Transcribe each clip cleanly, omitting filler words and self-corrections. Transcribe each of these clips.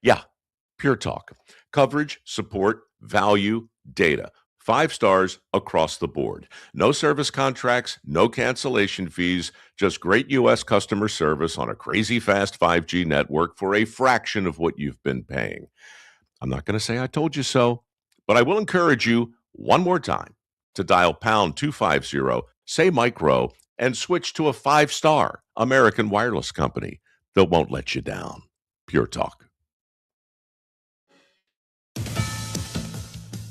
Yeah, pure talk. Coverage, support, value, data. 5 stars across the board. No service contracts, no cancellation fees, just great U.S. customer service on a crazy fast 5G network for a fraction of what you've been paying. I'm not going to say I told you so, but I will encourage you one more time to dial pound 250, say micro, and switch to a 5 star American wireless company that won't let you down. Pure talk.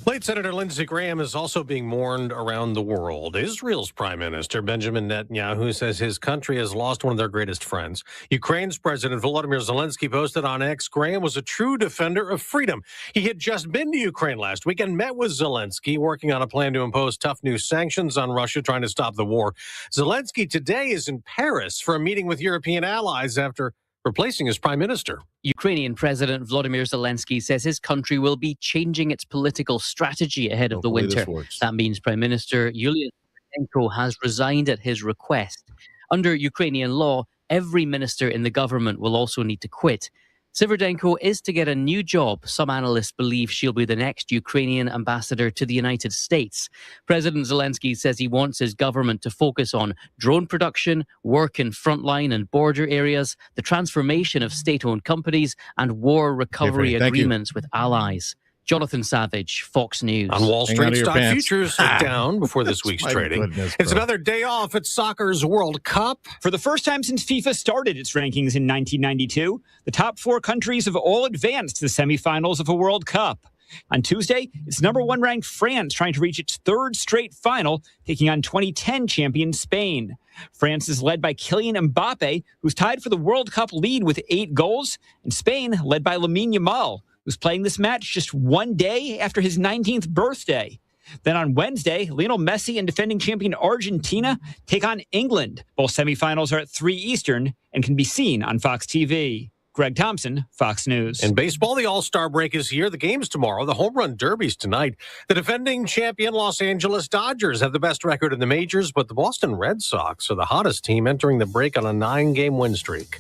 Late Senator Lindsey Graham is also being mourned around the world. Israel's Prime Minister Benjamin Netanyahu says his country has lost one of their greatest friends. Ukraine's President Volodymyr Zelensky posted on X, Graham was a true defender of freedom. He had just been to Ukraine last week and met with Zelensky, working on a plan to impose tough new sanctions on Russia, trying to stop the war. Zelensky today is in Paris for a meeting with European allies after replacing his prime minister. Ukrainian President Volodymyr Zelensky says his country will be changing its political strategy ahead of the winter. That means Prime Minister Yulia Tymoshenko has resigned at his request. Under Ukrainian law, every minister in the government will also need to quit. Svyrydenko is to get a new job. Some analysts believe she'll be the next Ukrainian ambassador to the United States. President Zelensky says he wants his government to focus on drone production, work in frontline and border areas, the transformation of state-owned companies, and war recovery agreements with allies. Jonathan Savage, Fox News. On Wall Street, stock futures are down before this week's trading. It's another day off at soccer's World Cup. For the first time since FIFA started its rankings in 1992, the top 4 countries have all advanced to the semifinals of a World Cup. On Tuesday, it's number 1 ranked France trying to reach its 3rd straight final, taking on 2010 champion Spain. France is led by Kylian Mbappe, who's tied for the World Cup lead with 8 goals, and Spain led by Lamine Yamal, who's playing this match just one day after his 19th birthday. Then on Wednesday, Lionel Messi and defending champion Argentina take on England. Both semifinals are at 3 Eastern and can be seen on Fox TV. Greg Thompson, Fox News. In baseball, the All-Star break is here. The game's tomorrow. The home run derby's tonight. The defending champion Los Angeles Dodgers have the best record in the majors, but the Boston Red Sox are the hottest team entering the break on a 9-game win streak.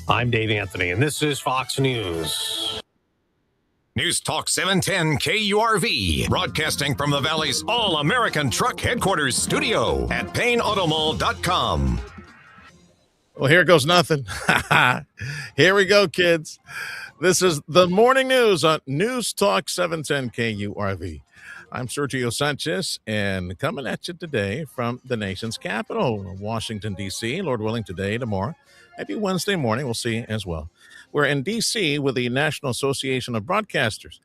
I'm Dave Anthony, and this is Fox News. News Talk 710 KURV, broadcasting from the Valley's All-American Truck Headquarters studio at PayneAutomall.com. Well, here goes nothing. Here we go, kids. This is the morning news on News Talk 710 KURV. I'm Sergio Sanchez, and coming at you today from the nation's capital, Washington, D.C., Lord willing, today, tomorrow, maybe Wednesday morning, we'll see as well. We're in D.C. with the National Association of Broadcasters,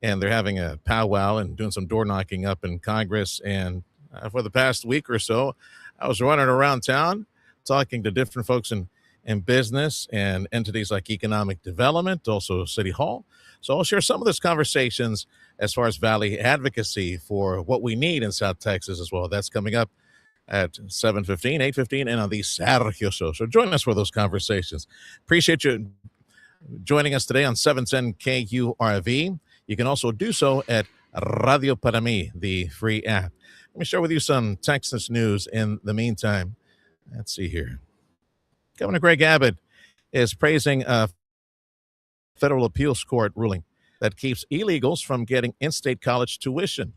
and they're having a powwow and doing some door knocking up in Congress. And for the past week or so, I was running around town talking to different folks in business and entities like economic development, also City Hall. So I'll share some of those conversations as far as Valley advocacy for what we need in South Texas as well. That's coming up at 7:15, 8:15, and on the Sergio Show. So join us for those conversations. Appreciate you joining us today on 710 KURV. You can also do so at Radio Para Mi, the free app. Let me share with you some Texas news in the meantime. Let's see here. Governor Greg Abbott is praising a federal appeals court ruling that keeps illegals from getting in-state college tuition.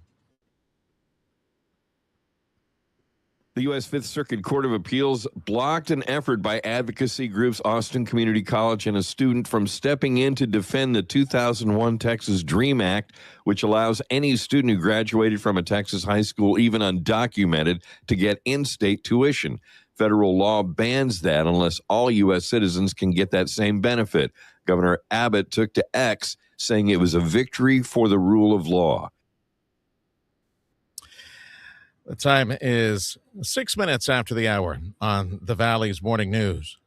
The U.S. Fifth Circuit Court of Appeals blocked an effort by advocacy groups Austin Community College and a student from stepping in to defend the 2001 Texas DREAM Act, which allows any student who graduated from a Texas high school, even undocumented, to get in-state tuition. Federal law bans that unless all U.S. citizens can get that same benefit. Governor Abbott took to X, saying it was a victory for the rule of law. The time is 6 minutes after the hour on the Valley's Morning News.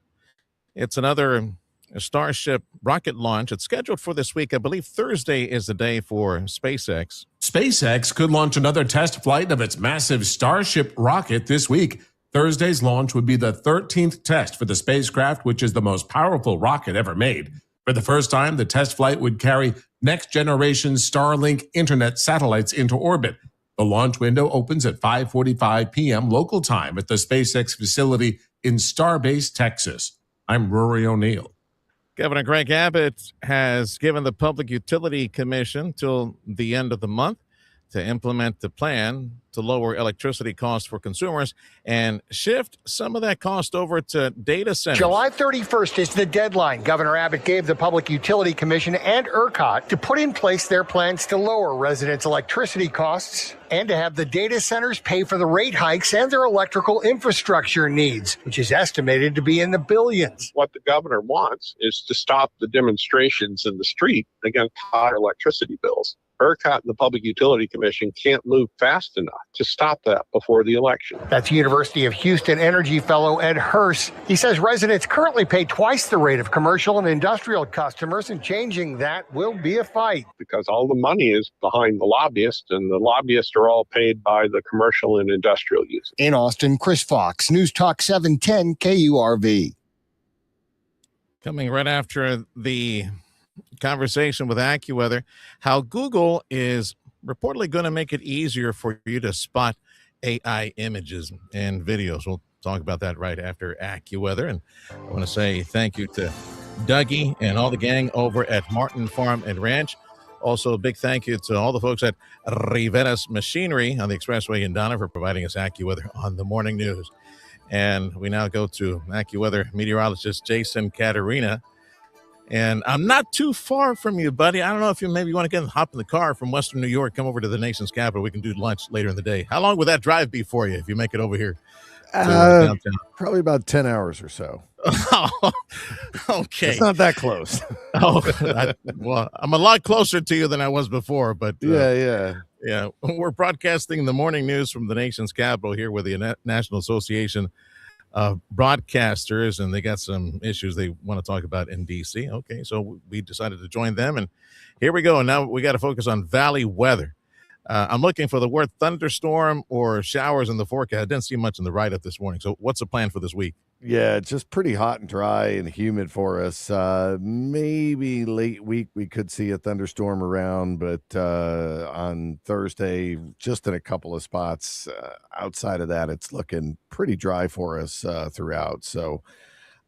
It's another Starship rocket launch. It's scheduled for this week. I believe Thursday is the day for SpaceX. SpaceX could launch another test flight of its massive Starship rocket this week. Thursday's launch would be the 13th test for the spacecraft, which is the most powerful rocket ever made. For the first time, the test flight would carry next-generation Starlink internet satellites into orbit. The launch window opens at 5:45 p.m. local time at the SpaceX facility in Starbase, Texas. I'm Rory O'Neill. Governor Greg Abbott has given the Public Utility Commission till the end of the month to implement the plan to lower electricity costs for consumers and shift some of that cost over to data centers. July 31st is the deadline Governor Abbott gave the Public Utility Commission and ERCOT to put in place their plans to lower residents' electricity costs and to have the data centers pay for the rate hikes and their electrical infrastructure needs, which is estimated to be in the billions. What the governor wants is to stop the demonstrations in the street against higher electricity bills. ERCOT and the Public Utility Commission can't move fast enough to stop that before the election. That's University of Houston Energy Fellow Ed Hurst. He says residents currently pay twice the rate of commercial and industrial customers, and changing that will be a fight. Because all the money is behind the lobbyists, and the lobbyists are all paid by the commercial and industrial users. In Austin, Chris Fox, News Talk 710 KURV. Coming right after the conversation with AccuWeather, how Google is reportedly going to make it easier for you to spot AI images and videos. We'll talk about that right after AccuWeather. And I want to say thank you to Dougie and all the gang over at Martin Farm and Ranch. Also, a big thank you to all the folks at Riveras Machinery on the Expressway in Donna for providing us AccuWeather on the morning news. And we now go to AccuWeather meteorologist Jason Caterina. And I'm not too far from you, buddy. I don't know if you maybe want to hop in the car from Western New York, come over to the nation's capital. We can do lunch later in the day. How long would that drive be for you if you make it over here to downtown? Probably about 10 hours or so. Okay. It's not that close. Well, I'm a lot closer to you than I was before, but yeah. We're broadcasting the morning news from the nation's capital here with the National Association of Broadcasters, and they got some issues they want to talk about in D.C. Okay, so we decided to join them, and here we go. And now we got to focus on valley weather. I'm looking for the word thunderstorm or showers in the forecast. I didn't see much in the write-up this morning. So what's the plan for this week? Yeah, just pretty hot and dry and humid for us. Maybe late week we could see a thunderstorm around, but on Thursday, just in a couple of spots. Outside of that, it's looking pretty dry for us throughout. So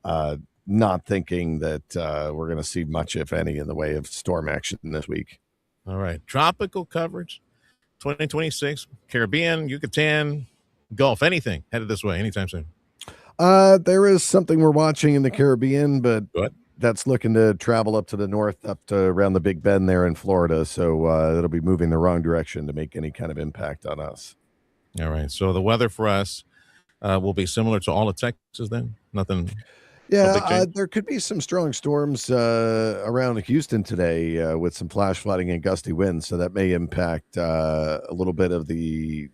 not thinking that we're going to see much, if any, in the way of storm action this week. All right. Tropical coverage, 2026, Caribbean, Yucatan, Gulf, anything headed this way anytime soon? There is something we're watching in the Caribbean, but that's looking to travel up to the north, up to around the Big Bend there in Florida. So it'll be moving the wrong direction to make any kind of impact on us. All right. So the weather for us will be similar to all of Texas then? Nothing. Yeah, there could be some strong storms around Houston today with some flash flooding and gusty winds. So that may impact a little bit of the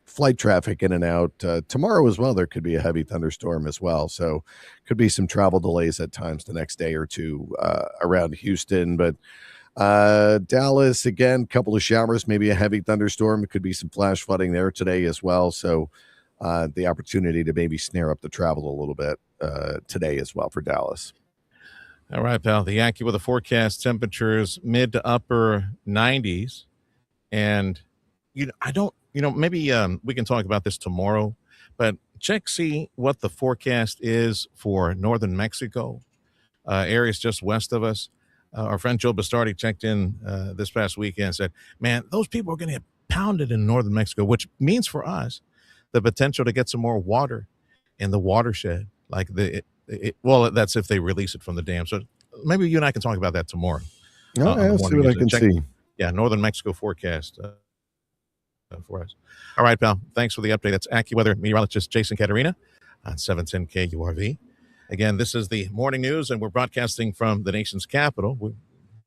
flight traffic in and out. Tomorrow as well, there could be a heavy thunderstorm as well. So could be some travel delays at times the next day or two around Houston. But Dallas, again, couple of showers, maybe a heavy thunderstorm. It could be some flash flooding there today as well. So the opportunity to maybe snare up the travel a little bit today as well for Dallas. All right, pal. The AccuWeather forecast temperatures mid to upper 90s. And, maybe we can talk about this tomorrow, but see what the forecast is for northern Mexico, areas just west of us. Our friend Joe Bastardi checked in this past weekend and said, man, those people are going to get pounded in northern Mexico, which means for us the potential to get some more water in the watershed. Like that's if they release it from the dam. So maybe you and I can talk about that tomorrow. I'll see what I can see. Yeah, northern Mexico forecast for us. All right, pal. Thanks for the update. That's AccuWeather meteorologist Jason Caterina on 710 KURV. Again, this is the morning news, and we're broadcasting from the nation's capital. We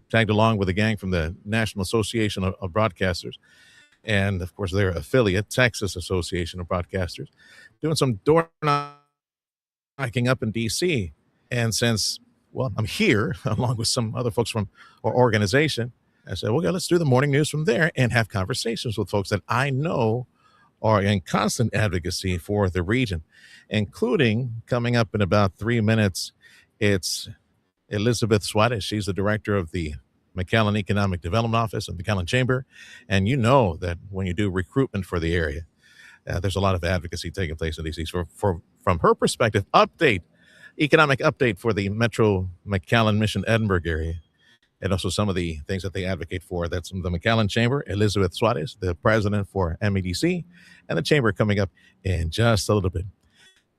tagged along with a gang from the National Association of Broadcasters, and, of course, their affiliate, Texas Association of Broadcasters, doing some door knocking up in D.C. And since, I'm here, along with some other folks from our organization, I said, okay, let's do the morning news from there and have conversations with folks that I know are in constant advocacy for the region, including coming up in about 3 minutes. It's Elizabeth Suarez. She's the director of the McAllen Economic Development Office of the McAllen Chamber. And you know that when you do recruitment for the area, there's a lot of advocacy taking place in D.C. So from her perspective, update economic update for the Metro McAllen Mission Edinburgh area, and also some of the things that they advocate for. That's the McAllen Chamber, Elizabeth Suarez, the president for MEDC, and the chamber coming up in just a little bit.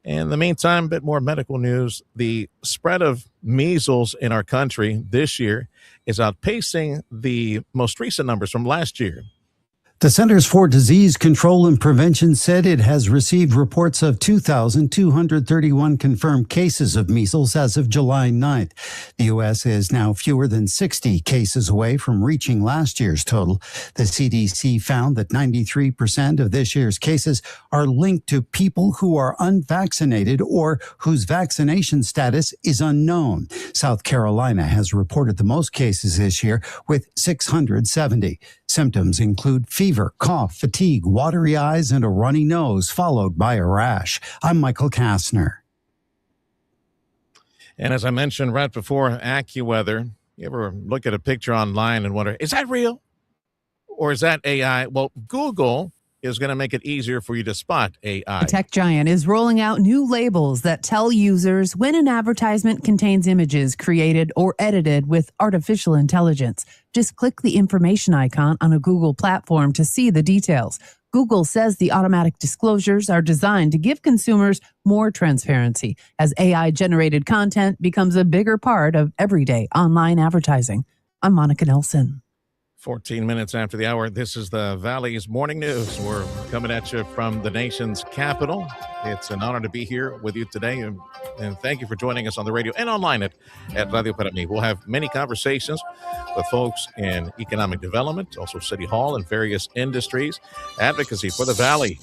In the meantime, a bit more medical news. The spread of measles in our country this year is outpacing the most recent numbers from last year. The Centers for Disease Control and Prevention said it has received reports of 2,231 confirmed cases of measles as of July 9th. The U.S. is now fewer than 60 cases away from reaching last year's total. The CDC found that 93% of this year's cases are linked to people who are unvaccinated or whose vaccination status is unknown. South Carolina has reported the most cases this year with 670. Symptoms include fever, cough, fatigue, watery eyes, and a runny nose, followed by a rash. I'm Michael Kastner. And as I mentioned right before, AccuWeather, you ever look at a picture online and wonder, is that real? Or is that AI? Well, Google is going to make it easier for you to spot AI. The tech giant is rolling out new labels that tell users when an advertisement contains images created or edited with artificial intelligence. Just click the information icon on a Google platform to see the details. Google says the automatic disclosures are designed to give consumers more transparency as AI-generated content becomes a bigger part of everyday online advertising. I'm Monica Nelson. 14 minutes after the hour, this is the Valley's Morning News. We're coming at you from the nation's capital. It's an honor to be here with you today, and thank you for joining us on the radio and online at Radio Para Mi. We'll have many conversations with folks in economic development, also City Hall and various industries, advocacy for the Valley.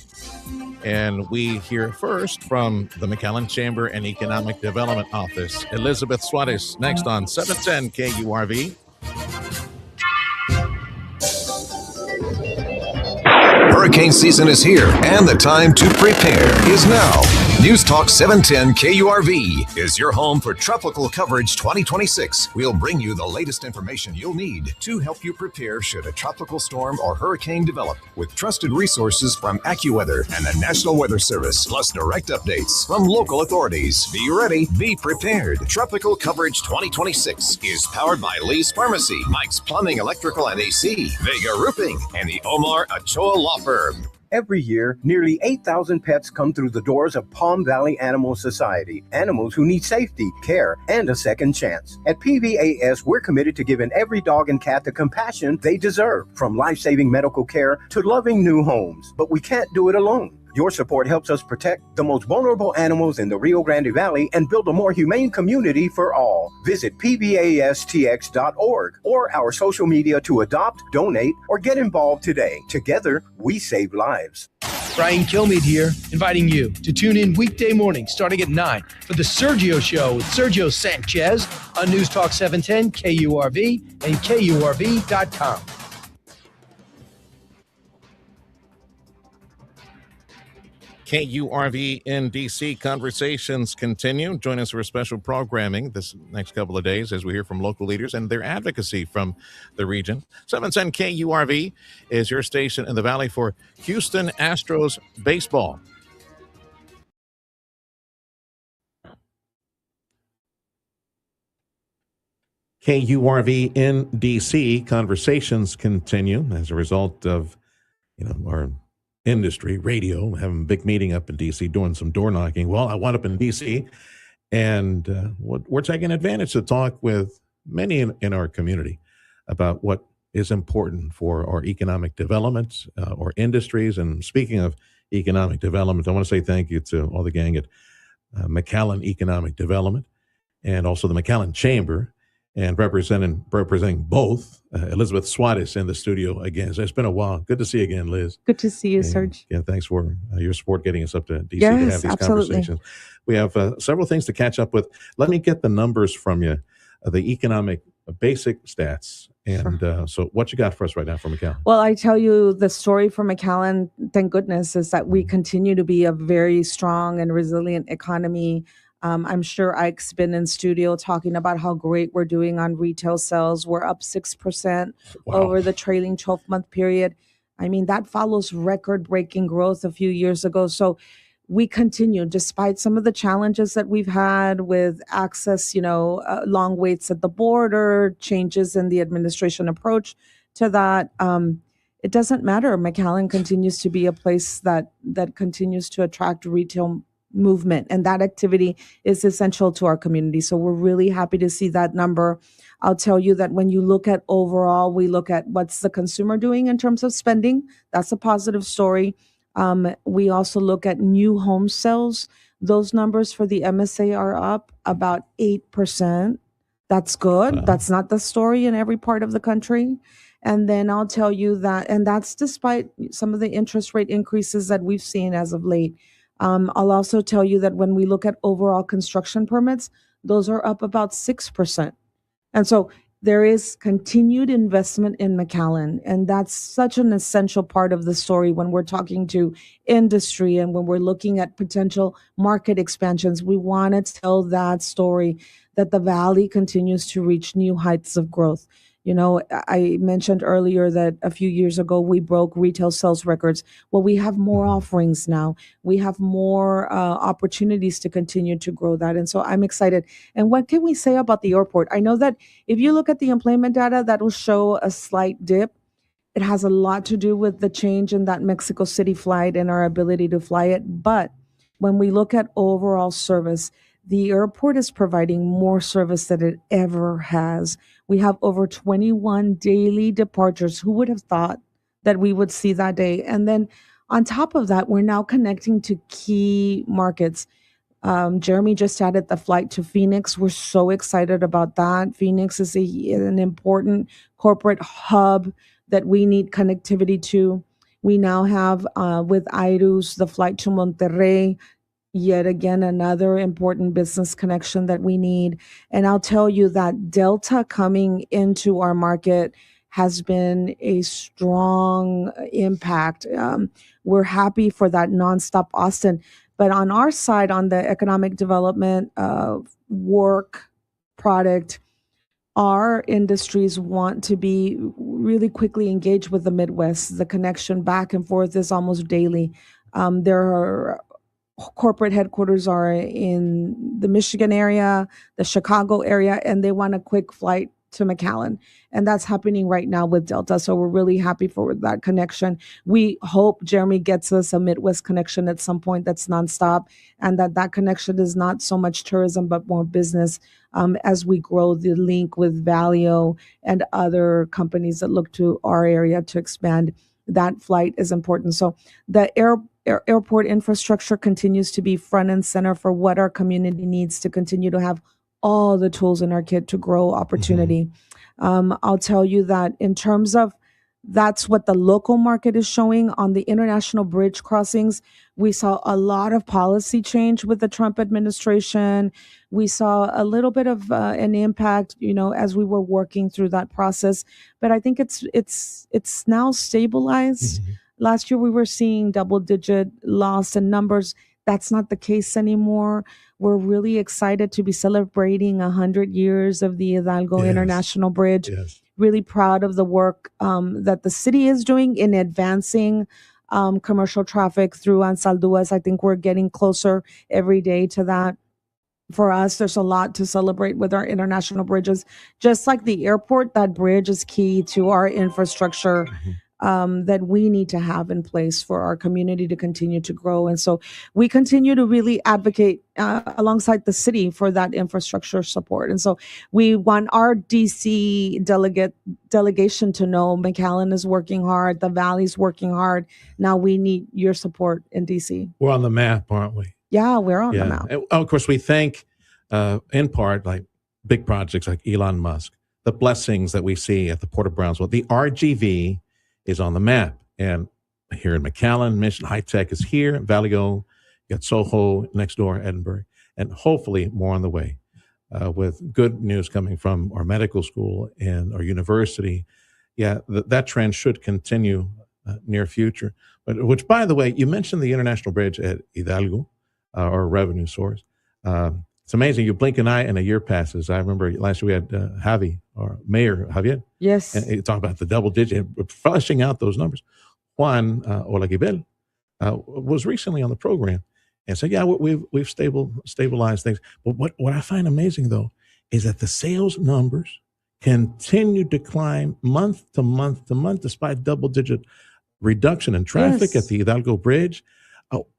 And we hear first from the McAllen Chamber and Economic Development Office. Elizabeth Suarez next on 710 KURV. Hurricane season is here, and the time to prepare is now. News Talk 710 KURV is your home for tropical coverage 2026. We'll bring you the latest information you'll need to help you prepare should a tropical storm or hurricane develop, with trusted resources from AccuWeather and the National Weather Service, plus direct updates from local authorities. Be ready, be prepared. Tropical Coverage 2026 is powered by Lee's Pharmacy, Mike's Plumbing, Electrical, and AC, Vega Roofing, and the Omar Ochoa Law Firm. Every year, nearly 8,000 pets come through the doors of Palm Valley Animal Society. Animals who need safety, care, and a second chance. At PVAS, we're committed to giving every dog and cat the compassion they deserve, from life-saving medical care to loving new homes. But we can't do it alone. Your support helps us protect the most vulnerable animals in the Rio Grande Valley and build a more humane community for all. Visit pvastx.org or our social media to adopt, donate, or get involved today. Together, we save lives. Brian Kilmeade here, inviting you to tune in weekday mornings starting at 9 for the Sergio Show with Sergio Sanchez on News Talk 710 KURV and KURV.com. KURV in DC. Conversations continue. Join us for special programming this next couple of days as we hear from local leaders and their advocacy from the region. 710 KURV is your station in the Valley for Houston Astros baseball. KURV in DC. Conversations continue as a result of, our industry, radio, having a big meeting up in D.C., doing some door knocking. Well, I wound up in D.C., and we're taking advantage to talk with many in our community about what is important for our economic development, or industries. And speaking of economic development, I want to say thank you to all the gang at McAllen Economic Development and also the McAllen Chamber, and representing both. Elizabeth Suarez in the studio again. So it's been a while. Good to see you again, Liz. Good to see you, Serge. Yeah, thanks for your support getting us up to DC yes, to have these absolutely. conversations. We have several things to catch up with. Let me get the numbers from you, the economic basic stats. And sure. So what you got for us right now from McAllen? Well, I tell you, the story for McAllen, thank goodness, is that we continue to be a very strong and resilient economy. I'm sure Ike's been in studio talking about how great we're doing on retail sales. We're up 6% over the trailing 12-month period. I mean, that follows record-breaking growth a few years ago. So we continue, despite some of the challenges that we've had with access, long waits at the border, changes in the administration approach to that. It doesn't matter. McAllen continues to be a place that continues to attract retail movement, and that activity is essential to our community. So we're really happy to see that number. I'll tell you that when you look at overall, we look at what's the consumer doing in terms of spending. That's a positive story. We also look at new home sales. Those numbers for the MSA are up about 8%. That's good. Wow. That's not the story in every part of the country. And then I'll tell you that, and that's despite some of the interest rate increases that we've seen as of late. I'll also tell you that when we look at overall construction permits, those are up about 6%. And so there is continued investment in McAllen, and that's such an essential part of the story when we're talking to industry and when we're looking at potential market expansions. We want to tell that story, that the Valley continues to reach new heights of growth. I mentioned earlier that a few years ago we broke retail sales records. Well, we have more offerings now. We have more opportunities to continue to grow that. And so I'm excited. And what can we say about the airport? I know that if you look at the employment data, that will show a slight dip. It has a lot to do with the change in that Mexico City flight and our ability to fly it. But when we look at overall service, the airport is providing more service than it ever has. We have over 21 daily departures. Who would have thought that we would see that day? And then on top of that, we're now connecting to key markets. Jeremy just added the flight to Phoenix. We're so excited about that. Phoenix is an important corporate hub that we need connectivity to. We now have with Airus the flight to Monterrey. Yet again, another important business connection that we need. And I'll tell you that Delta coming into our market has been a strong impact. We're happy for that nonstop Austin. But on our side, on the economic development work product, our industries want to be really quickly engaged with the Midwest. The connection back and forth is almost daily. There are corporate headquarters are in the Michigan area, the Chicago area, and they want a quick flight to McAllen. And that's happening right now with Delta. So we're really happy for that connection. We hope Jeremy gets us a Midwest connection at some point that's nonstop, and that connection is not so much tourism, but more business as we grow the link with Valio and other companies that look to our area to expand. That flight is important. So the airport infrastructure continues to be front and center for what our community needs to continue to have all the tools in our kit to grow opportunity. I'll tell you that in terms of that's what the local market is showing. On the international bridge crossings, we saw a lot of policy change with the Trump administration. We saw a little bit of an impact, as we were working through that process. But I think it's now stabilized. Last year, we were seeing double-digit loss in numbers. That's not the case anymore. We're really excited to be celebrating 100 years of the Hidalgo International Bridge. Yes. Really proud of the work that the city is doing in advancing commercial traffic through Ansaldúas. I think we're getting closer every day to that. For us, there's a lot to celebrate with our international bridges. Just like the airport, that bridge is key to our infrastructure that we need to have in place for our community to continue to grow. And so we continue to really advocate alongside the city for that infrastructure support. And so we want our DC delegation to know McAllen is working hard, the Valley's working hard. Now we need your support in DC. We're on the map, aren't we? Yeah, we're on the map. And of course, we thank, in part, like big projects like Elon Musk, the blessings that we see at the Port of Brownsville. The RGV is on the map. And here in McAllen, Mission High Tech is here. Valio, you got Soho next door, Edinburgh, and hopefully more on the way with good news coming from our medical school and our university. Yeah, that trend should continue near future. But which, by the way, you mentioned the International Bridge at Hidalgo, our revenue source. It's amazing. You blink an eye and a year passes. I remember last year we had Javi, or Mayor Javier. Yes. And he talked about the double digit, fleshing out those numbers. Juan Olaguibel was recently on the program, and say, yeah, we've stabilized things. But what I find amazing though is that the sales numbers continue to climb month to month to month, despite double-digit reduction in traffic at the Hidalgo Bridge.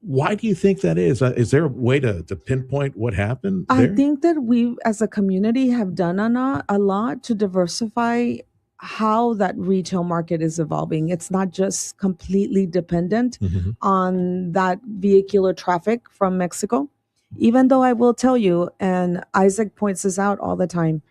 Why do you think that is? Is there a way to pinpoint what happened there? I think that we, as a community, have done a lot to diversify how that retail market is evolving. It's not just completely dependent on that vehicular traffic from Mexico. Even though I will tell you, and Isaac points this out all the time,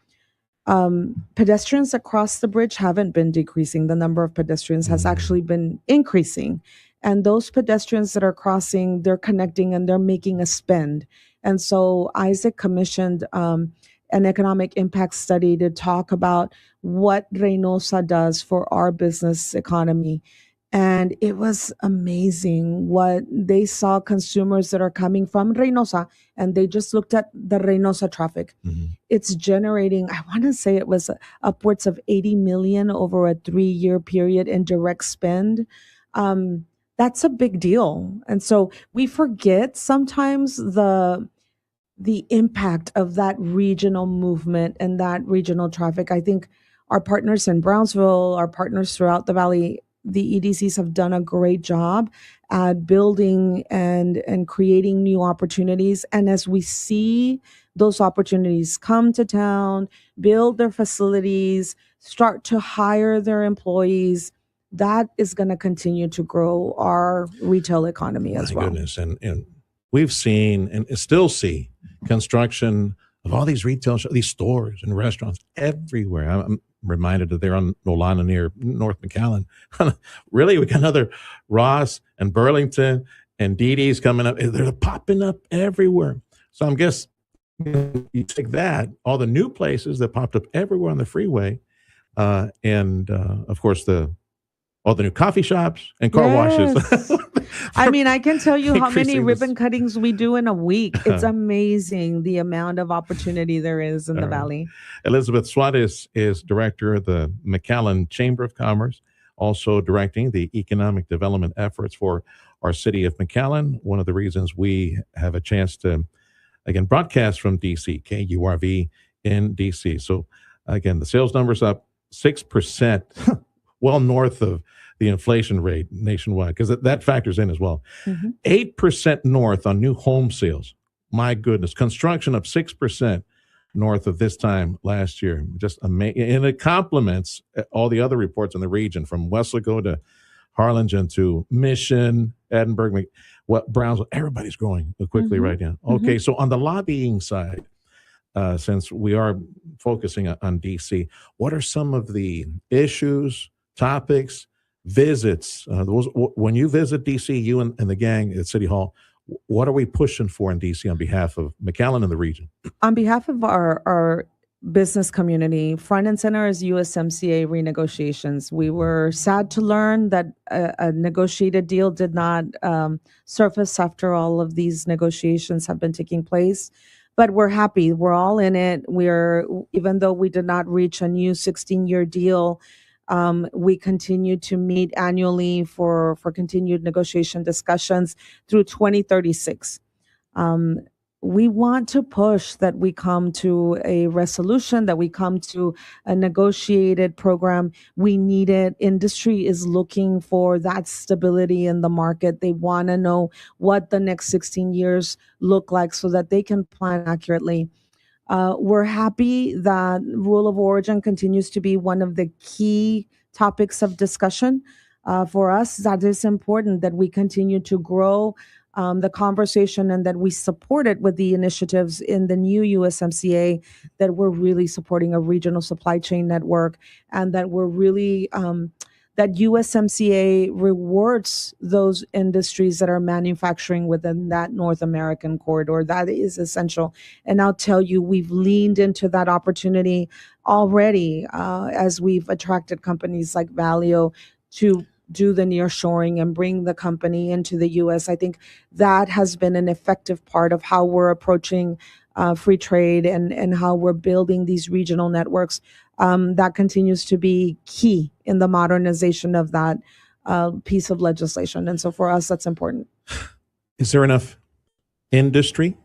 pedestrians across the bridge haven't been decreasing. The number of pedestrians has actually been increasing. And those pedestrians that are crossing, they're connecting and they're making a spend. And so Isaac commissioned an economic impact study to talk about what Reynosa does for our business economy. And it was amazing what they saw, consumers that are coming from Reynosa, and they just looked at the Reynosa traffic. It's generating, I want to say it was upwards of 80 million over a 3-year period in direct spend. That's a big deal. And so we forget sometimes the impact of that regional movement and that regional traffic. I think our partners in Brownsville, our partners throughout the valley, the EDCs have done a great job at building and creating new opportunities. And as we see those opportunities come to town, build their facilities, start to hire their employees, that is going to continue to grow our retail economy as well. Goodness. And we've seen and still see construction of all these retail, these stores and restaurants everywhere. I'm reminded that they're on Nolana near North McAllen. Really, we got another Ross and Burlington and DD's coming up. They're popping up everywhere. So I'm guess you take that, all the new places that popped up everywhere on the freeway, and of course all the new coffee shops and car washes. I mean, I can tell you how many ribbon cuttings we do in a week. It's amazing the amount of opportunity there is in the valley. Elizabeth Suarez is director of the McAllen Chamber of Commerce, also directing the economic development efforts for our city of McAllen. One of the reasons we have a chance to, again, broadcast from DC, KURV in DC. So again, the sales numbers up 6%, well north of the inflation rate nationwide, because that factors in as well. 8% north on new home sales. My goodness. Construction up 6% north of this time last year. Just amazing. And it complements all the other reports in the region, from Weslaco to Harlingen to Mission, Edinburgh, Brownsville. Everybody's growing quickly right now. Okay, so on the lobbying side, since we are focusing on DC, what are some of the issues, topics, visits? When you visit DC, you and the gang at City Hall, what are we pushing for in DC on behalf of McAllen and the region? On behalf of our business community, front and center is USMCA renegotiations. We were sad to learn that a negotiated deal did not surface after all of these negotiations have been taking place. But we're happy. We're all in it. Even though we did not reach a new 16-year deal, we continue to meet annually for continued negotiation discussions through 2036. We want to push that we come to a resolution, that we come to a negotiated program. We need it. Industry is looking for that stability in the market. They want to know what the next 16 years look like so that they can plan accurately. We're happy that rule of origin continues to be one of the key topics of discussion for us. That is important that we continue to grow the conversation and that we support it with the initiatives in the new USMCA, that we're really supporting a regional supply chain network, and that we're really that USMCA rewards those industries that are manufacturing within that North American corridor. That is essential. And I'll tell you, we've leaned into that opportunity already as we've attracted companies like Valeo to do the nearshoring and bring the company into the U.S. I think that has been an effective part of how we're approaching free trade and how we're building these regional networks. That continues to be key in the modernization of that piece of legislation. And so for us, that's important. Is there enough industry?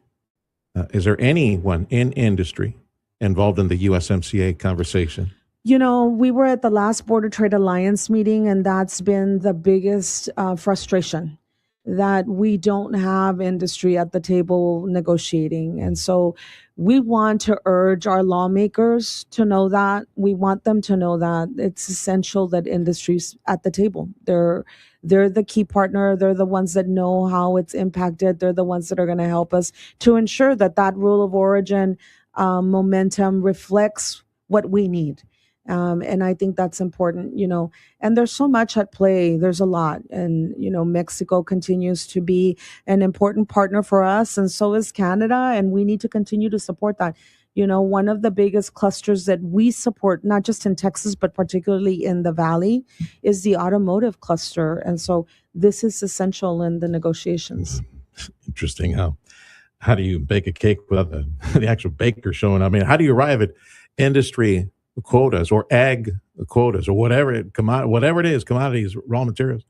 Is there anyone in industry involved in the USMCA conversation? You know, we were at the last Border Trade Alliance meeting, and that's been the biggest frustration, that we don't have industry at the table negotiating. And so we want to urge our lawmakers to know that. We want them to know that it's essential that industry's at the table. They're the key partner. They're the ones that know how it's impacted. They're the ones that are going to help us to ensure that that rule of origin momentum reflects what we need. And I think that's important, and there's so much at play. There's a lot. And, Mexico continues to be an important partner for us, and so is Canada. And we need to continue to support that. One of the biggest clusters that we support, not just in Texas, but particularly in the Valley, is the automotive cluster. And so this is essential in the negotiations. Interesting. How do you bake a cake without the actual baker showing up? I mean, how do you arrive at industry quotas or ag quotas or whatever it is, commodities, raw materials,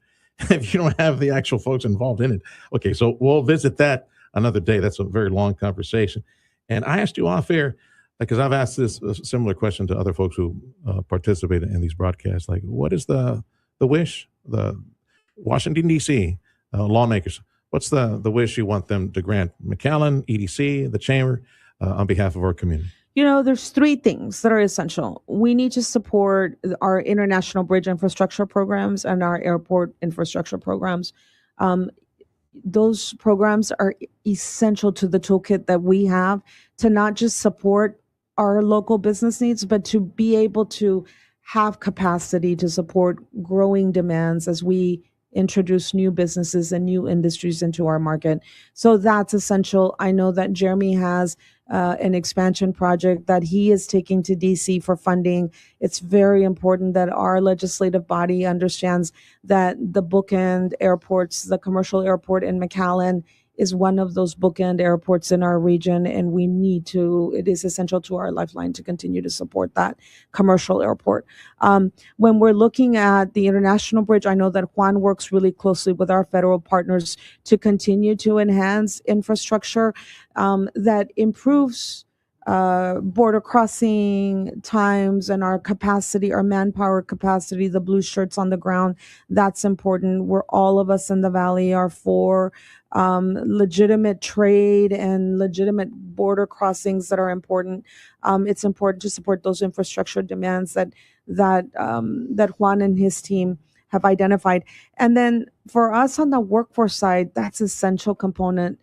if you don't have the actual folks involved in it? Okay, so we'll visit that another day. That's a very long conversation. And I asked you off air, because I've asked this a similar question to other folks who participate in these broadcasts, like, what is the wish, the Washington, D.C. Lawmakers, what's the wish you want them to grant McAllen, EDC, the chamber, on behalf of our community? There's three things that are essential. We need to support our international bridge infrastructure programs and our airport infrastructure programs. Those programs are essential to the toolkit that we have to not just support our local business needs, but to be able to have capacity to support growing demands as we introduce new businesses and new industries into our market. So that's essential. I know that Jeremy has an expansion project that he is taking to DC for funding. It's very important that our legislative body understands that the bookend airports, the commercial airport in McAllen, is one of those bookend airports in our region, and it is essential to our lifeline to continue to support that commercial airport. When we're looking at the international bridge, I know that Juan works really closely with our federal partners to continue to enhance infrastructure that improves border crossing times and our capacity, our manpower capacity, the blue shirts on the ground. That's important. All of us in the Valley are for legitimate trade and legitimate border crossings that are important. It's important to support those infrastructure demands that Juan and his team have identified. And then for us on the workforce side, that's an essential component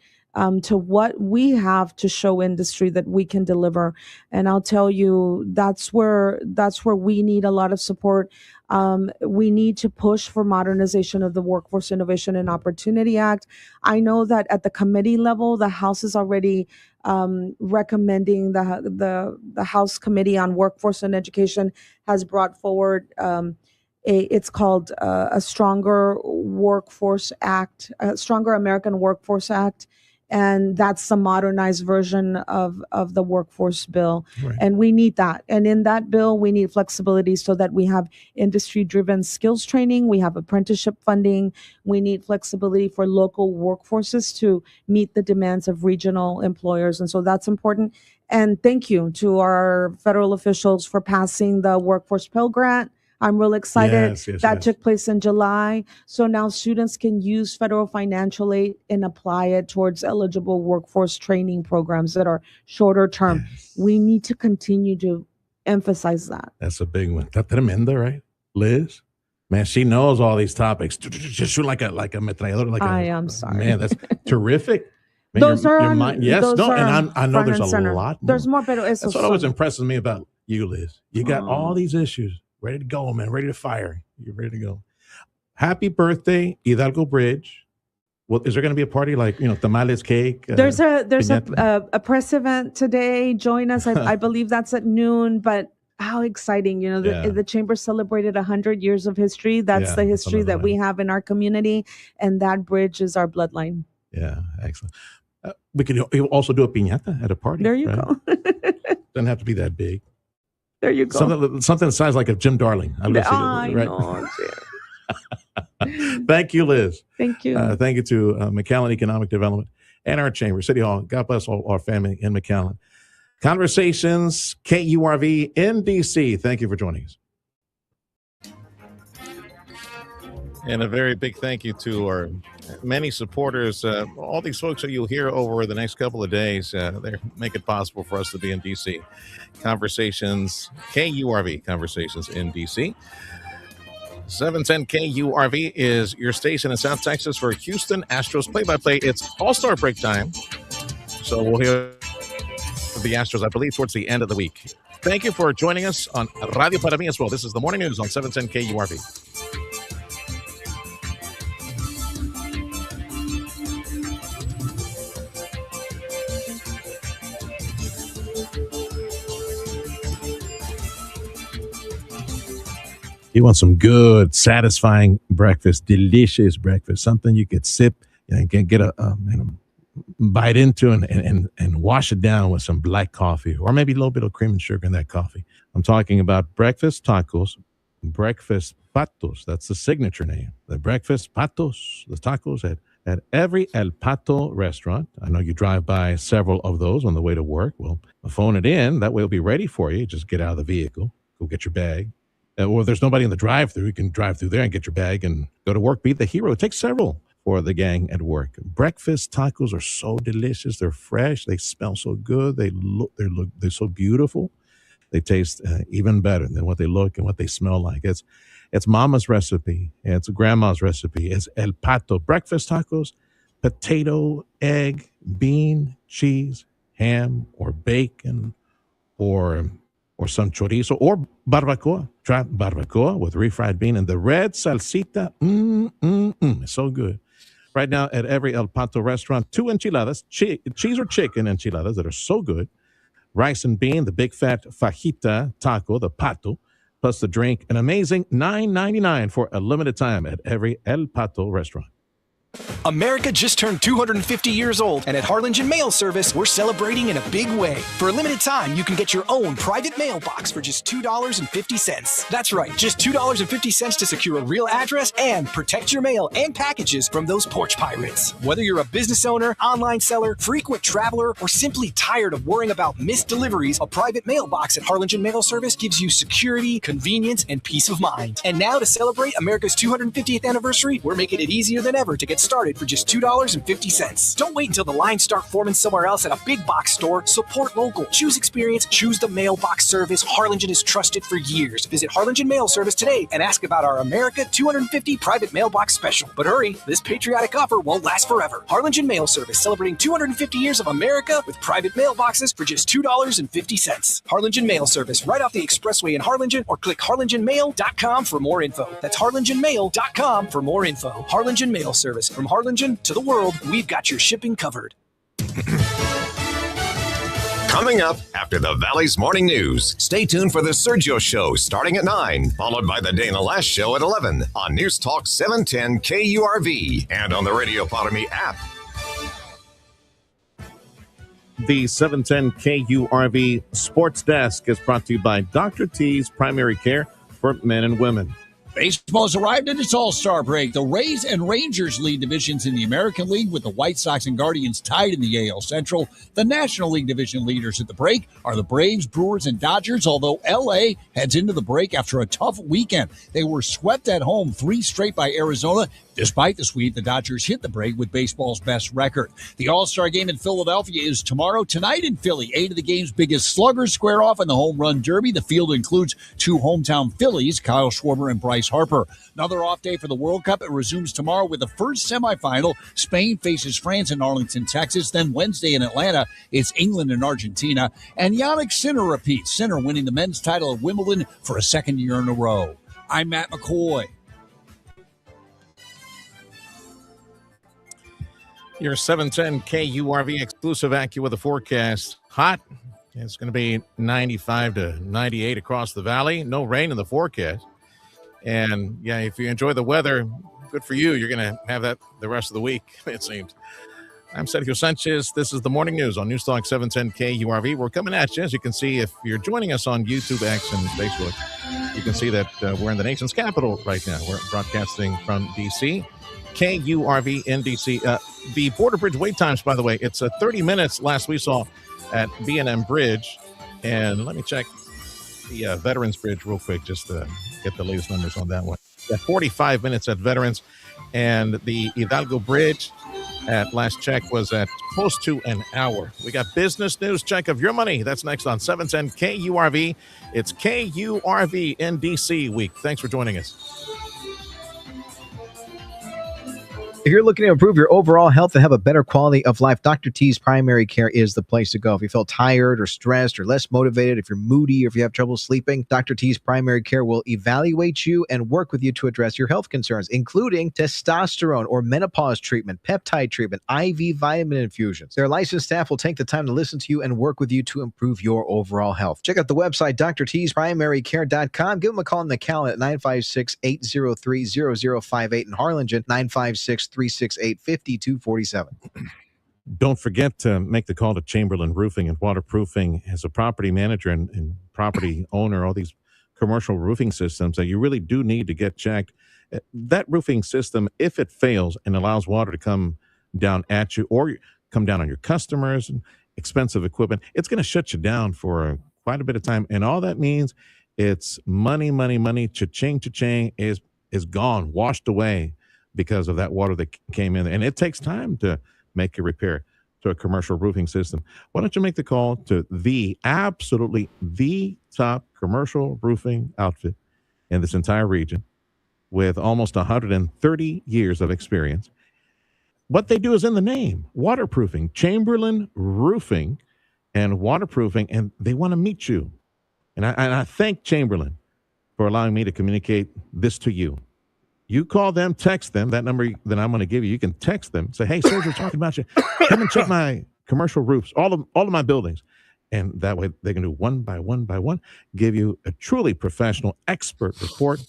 to what we have to show industry that we can deliver. And I'll tell you, that's where we need a lot of support. We need to push for modernization of the Workforce Innovation and Opportunity Act. I know that at the committee level, the House is already recommending, the House Committee on Workforce and Education has brought forward it's called a Stronger Workforce Act, a Stronger American Workforce Act. And that's the modernized version of the workforce bill. Right. And we need that. And in that bill, we need flexibility so that we have industry-driven skills training. We have apprenticeship funding. We need flexibility for local workforces to meet the demands of regional employers. And so that's important. And thank you to our federal officials for passing the Workforce Pell Grant. I'm real excited. That took place in July. So now students can use federal financial aid and apply it towards eligible workforce training programs that are shorter term. Yes. We need to continue to emphasize that. That's a big one. That tremenda, right? Liz? Man, she knows all these topics. Just shoot like a metralladora. I'm sorry. Man, that's terrific. Man, those are your mind, yes, those no, are and I know there's a lot more. There's more, but that's what always impresses me about you, Liz. You got all these issues. Ready to go, man. Ready to fire. You're ready to go. Happy birthday, Hidalgo Bridge. Well, is there going to be a party like, tamales, cake? There's a press event today. Join us. I believe that's at noon. But how exciting! The chamber celebrated 100 years of history. That's the history that we have in our community, and that bridge is our bloodline. Yeah, excellent. We could also do a piñata at a party. There you go. Doesn't have to be that big. There you go. Something that sounds like a Jim Darling. I know. Thank you, Liz. Thank you. Thank you to McAllen Economic Development. and our chamber, City Hall. God bless all our family in McAllen. Conversations, KURV in DC. Thank you for joining us. And a very big thank you to our many supporters. All these folks that you'll hear over the next couple of days, they make it possible for us to be in DC. Conversations, KURV, Conversations in DC. 710 KURV is your station in South Texas for Houston Astros play-by-play. It's All-Star break time. So we'll hear the Astros, I believe, towards the end of the week. Thank you for joining us on Radio Para Mí as well. This is the morning news on 710 KURV. You want some good, satisfying breakfast, delicious breakfast, something you could sip and get a bite into and wash it down with some black coffee or maybe a little bit of cream and sugar in that coffee. I'm talking about breakfast tacos, breakfast patos. That's the signature name. The breakfast patos, the tacos at every El Pato restaurant. I know you drive by several of those on the way to work. Well, phone it in. That way it'll be ready for you. Just get out of the vehicle, go get your bag. Or if there's nobody in the drive-thru, you can drive through there and get your bag and go to work. Be the hero. Take several for the gang at work. Breakfast tacos are so delicious. They're fresh. They smell so good. They're so beautiful. They taste even better than what they look and what they smell like. It's mama's recipe. It's grandma's recipe. It's El Pato. Breakfast tacos, potato, egg, bean, cheese, ham, or bacon, or some chorizo, or barbacoa. Try barbacoa with refried bean and the red salsita. It's so good. Right now at every El Pato restaurant, 2 enchiladas, cheese or chicken enchiladas that are so good. Rice and bean, the big fat fajita taco, the pato, plus the drink, an amazing $9.99 for a limited time at every El Pato restaurant. America just turned 250 years old, and at Harlingen Mail Service, we're celebrating in a big way. For a limited time, you can get your own private mailbox for just $2.50. That's right, just $2.50 to secure a real address and protect your mail and packages from those porch pirates. Whether you're a business owner, online seller, frequent traveler, or simply tired of worrying about missed deliveries, a private mailbox at Harlingen Mail Service gives you security, convenience, and peace of mind. And now, to celebrate America's 250th anniversary, we're making it easier than ever to get started for just $2.50. Don't wait until the lines start forming somewhere else at a big box store. Support local. Choose experience. Choose the mailbox service Harlingen has trusted for years. Visit Harlingen Mail Service today and ask about our America 250 private mailbox special. But hurry, this patriotic offer won't last forever. Harlingen Mail Service celebrating 250 years of America with private mailboxes for just $2.50. Harlingen Mail Service right off the expressway in Harlingen, or click harlingenmail.com for more info. That's harlingenmail.com for more info. Harlingen Mail Service. From Harlingen to the world, we've got your shipping covered. Coming up after the Valley's Morning News, stay tuned for the Sergio Show starting at 9, followed by the Dana Lash Show at 11 on News Talk 710 KURV and on the Radio Para Mí app. The 710 KURV Sports Desk is brought to you by Dr. T's Primary Care for Men and Women. Baseball has arrived at its all-star break. The Rays and Rangers lead divisions in the American League, with the White Sox and Guardians tied in the AL Central. The National League division leaders at the break are the Braves, Brewers, and Dodgers, although L.A. heads into the break after a tough weekend. They were swept at home 3 straight by Arizona. Despite the sweep, the Dodgers hit the break with baseball's best record. The All-Star game in Philadelphia is tomorrow. Tonight in Philly, 8 of the game's biggest sluggers square off in the Home Run Derby. The field includes 2 hometown Phillies, Kyle Schwarber and Bryce Harper. Another off day for the World Cup. It resumes tomorrow with the first semifinal. Spain faces France in Arlington, Texas. Then Wednesday in Atlanta, it's England and Argentina. And Yannick Sinner repeats, Sinner winning the men's title at Wimbledon for a second year in a row. I'm Matt McCoy. Your 710 KURV exclusive AccuWeather forecast. Hot. It's going to be 95 to 98 across the valley. No rain in the forecast. And, yeah, if you enjoy the weather, good for you. You're going to have that the rest of the week, it seems. I'm Sergio Sanchez. This is the Morning News on News Talk 710 KURV. We're coming at you. As you can see, if you're joining us on YouTube, X, and Facebook, you can see that we're in the nation's capital right now. We're broadcasting from D.C., KURV in D.C. The Border Bridge wait times, by the way, it's 30 minutes last we saw at B&M Bridge. And let me check the Veterans Bridge real quick just to get the latest numbers on that one. 45 minutes at Veterans. And the Hidalgo Bridge at last check was at close to an hour. We got business news check of your money. That's next on 710 KURV. It's KURV in DC week. Thanks for joining us. If you're looking to improve your overall health and have a better quality of life, Dr. T's Primary Care is the place to go. If you feel tired or stressed or less motivated, if you're moody or if you have trouble sleeping, Dr. T's Primary Care will evaluate you and work with you to address your health concerns, including testosterone or menopause treatment, peptide treatment, IV vitamin infusions. Their licensed staff will take the time to listen to you and work with you to improve your overall health. Check out the website, drtsprimarycare.com. Give them a call in McAllen at 956-803-0058 in Harlingen, 956-368-5247. Don't forget to make the call to Chamberlain Roofing and Waterproofing as a property manager and property owner, all these commercial roofing systems that you really do need to get checked. That roofing system, if it fails and allows water to come down at you or come down on your customers and expensive equipment, it's going to shut you down for quite a bit of time. And all that means it's money, cha-ching is gone, washed away, because of that water that came in. And it takes time to make a repair to a commercial roofing system. Why don't you make the call to absolutely the top commercial roofing outfit in this entire region with almost 130 years of experience. What they do is in the name, waterproofing, Chamberlain Roofing and Waterproofing, and they want to meet you. And I thank Chamberlain for allowing me to communicate this to you. You call them, text them, that number that I'm going to give you. You can text them, say, hey, Sergio, talking about you. Come and check my commercial roofs, all of my buildings. And that way they can do one by one, give you a truly professional expert report.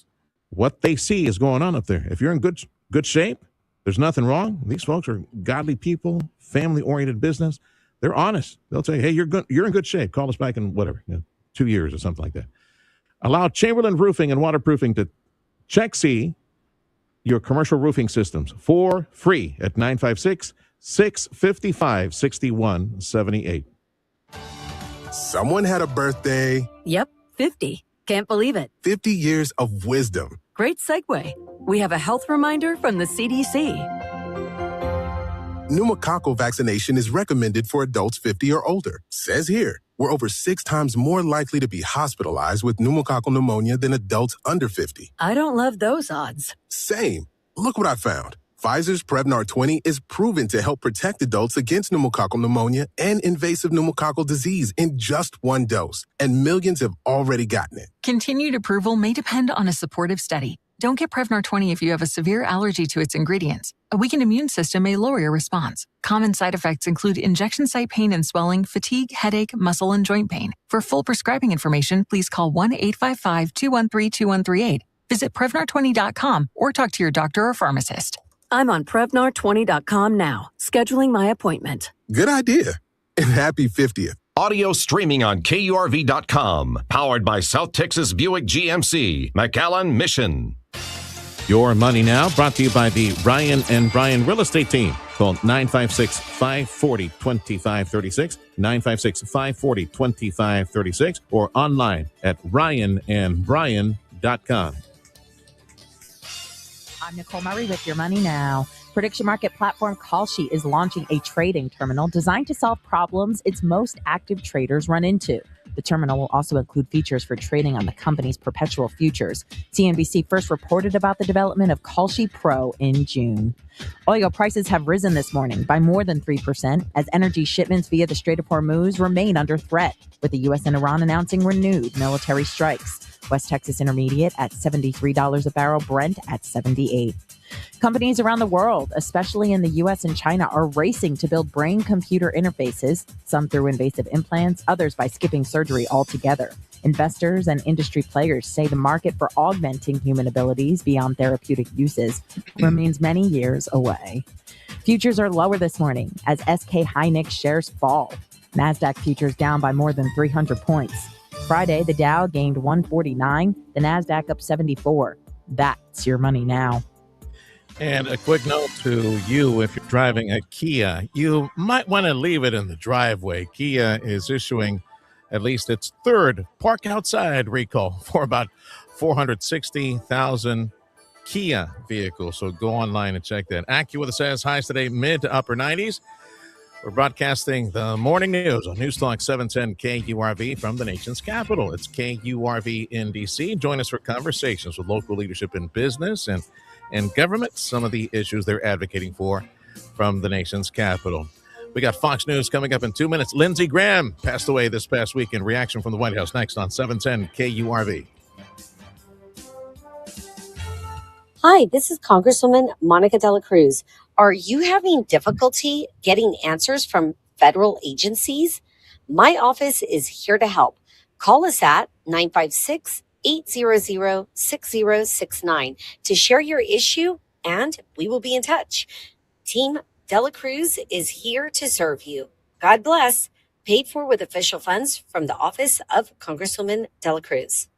What they see is going on up there. If you're in good shape, there's nothing wrong. These folks are godly people, family-oriented business. They're honest. They'll tell you, hey, you're in good shape. Call us back in 2 years or something like that. Allow Chamberlain Roofing and Waterproofing to see your commercial roofing systems for free at 956-655-6178. Someone had a birthday. Yep, 50. Can't believe it. 50 years of wisdom. Great segue. We have a health reminder from the CDC. Pneumococcal vaccination is recommended for adults 50 or older. Says here, we're over 6 times more likely to be hospitalized with pneumococcal pneumonia than adults under 50. I don't love those odds. Same. Look what I found. Pfizer's Prevnar 20 is proven to help protect adults against pneumococcal pneumonia and invasive pneumococcal disease in just 1 dose, and millions have already gotten it. Continued approval may depend on a supportive study. Don't get Prevnar 20 if you have a severe allergy to its ingredients. A weakened immune system may lower your response. Common side effects include injection site pain and swelling, fatigue, headache, muscle, and joint pain. For full prescribing information, please call 1-855-213-2138. Visit Prevnar20.com or talk to your doctor or pharmacist. I'm on Prevnar20.com now, scheduling my appointment. Good idea. And happy 50th. Audio streaming on KURV.com. Powered by South Texas Buick GMC. McAllen Mission. Your Money Now, brought to you by the Ryan and Brian Real Estate Team. Call 956-540-2536, 956-540-2536, or online at ryanandbrian.com. I'm Nicole Murray with Your Money Now. Prediction market platform Kalshi is launching a trading terminal designed to solve problems its most active traders run into. The terminal will also include features for trading on the company's perpetual futures. CNBC first reported about the development of Kalshi Pro in June. Oil prices have risen this morning by more than 3% as energy shipments via the Strait of Hormuz remain under threat, with the U.S. and Iran announcing renewed military strikes. West Texas Intermediate at $73 a barrel, Brent at $78. Companies around the world, especially in the U.S. and China, are racing to build brain-computer interfaces, some through invasive implants, others by skipping surgery altogether. Investors and industry players say the market for augmenting human abilities beyond therapeutic uses remains many years away. Futures are lower this morning as SK Hynix shares fall. NASDAQ futures down by more than 300 points. Friday, the Dow gained 149, the NASDAQ up 74. That's Your Money Now. And a quick note to you, if you're driving a Kia, you might want to leave it in the driveway. Kia is issuing at least its third park outside recall for about 460,000 Kia vehicles. So go online and check that. AccuWeather says highs today mid to upper 90s. We're broadcasting the morning news on News Talk 710 KURV from the nation's capital. It's KURV in D.C. Join us for conversations with local leadership in business and government, some of the issues they're advocating for from the nation's capital. We got Fox News coming up in 2 minutes. Lindsey Graham passed away this past week in reaction from the White House. Next on 710 KURV. Hi, this is Congresswoman Monica De La Cruz. Are you having difficulty getting answers from federal agencies? My office is here to help. Call us at 956-800-6069 to share your issue, and we will be in touch. Team De La Cruz is here to serve you. God bless. Paid for with official funds from the office of Congresswoman De La Cruz.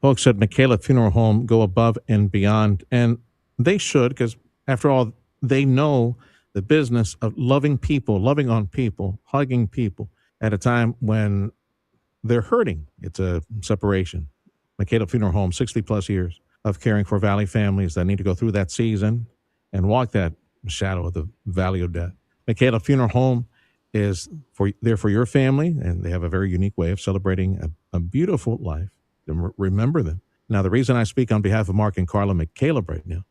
Folks at Michaela Funeral Home go above and beyond, and they should, because after all, they know the business of loving people, loving on people, hugging people at a time when they're hurting. It's a separation. Michaela Funeral Home, 60 plus years of caring for Valley families that need to go through that season and walk that shadow of the valley of death. Michaela Funeral Home is there for your family, and they have a very unique way of celebrating a beautiful life. Remember them. Now, the reason I speak on behalf of Mark and Carla McCaleb right now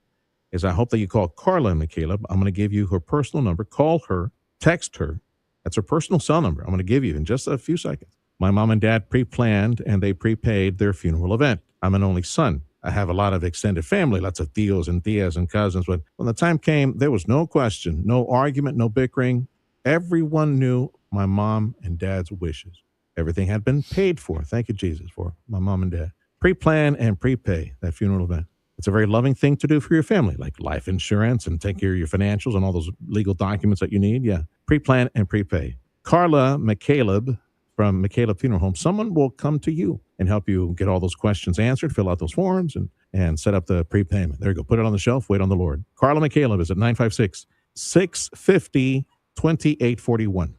is I hope that you call Carla McCaleb. I'm going to give you her personal number. Call her, text her. That's her personal cell number. I'm going to give you in just a few seconds. My mom and dad pre-planned and they prepaid their funeral event. I'm an only son. I have a lot of extended family, lots of tios and tias and cousins. But when the time came, there was no question, no argument, no bickering. Everyone knew my mom and dad's wishes. Everything had been paid for. Thank you, Jesus, for my mom and dad. Pre-plan and prepay that funeral event. It's a very loving thing to do for your family, like life insurance and take care of your financials and all those legal documents that you need. Yeah, pre-plan and prepay. Carla McCaleb from McCaleb Funeral Home, someone will come to you and help you get all those questions answered, fill out those forms, and set up the prepayment. There you go. Put it on the shelf. Wait on the Lord. Carla McCaleb is at 956-650-2841.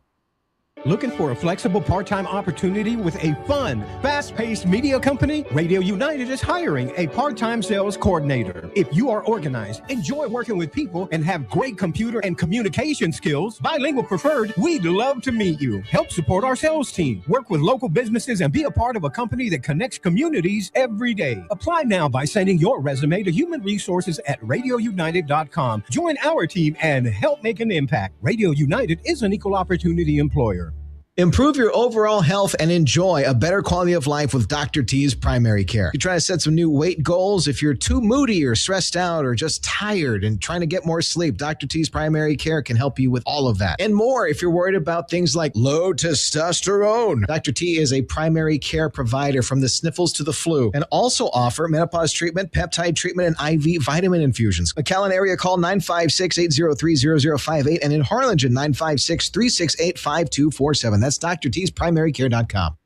Looking for a flexible part-time opportunity with a fun, fast-paced media company? Radio United is hiring a part-time sales coordinator. If you are organized, enjoy working with people, and have great computer and communication skills, bilingual preferred, we'd love to meet you. Help support our sales team, work with local businesses, and be a part of a company that connects communities every day. Apply now by sending your resume to human resources at radiounited.com. Join our team and help make an impact. Radio United is an equal opportunity employer. Improve your overall health and enjoy a better quality of life with Dr. T's Primary Care. You're trying to set some new weight goals. If you're too moody or stressed out or just tired and trying to get more sleep, Dr. T's Primary Care can help you with all of that. And more if you're worried about things like low testosterone. Dr. T is a primary care provider from the sniffles to the flu and also offer menopause treatment, peptide treatment, and IV vitamin infusions. McAllen area call 956-803-0058 and in Harlingen 956-368-5247. That's drtsprimary.care.com.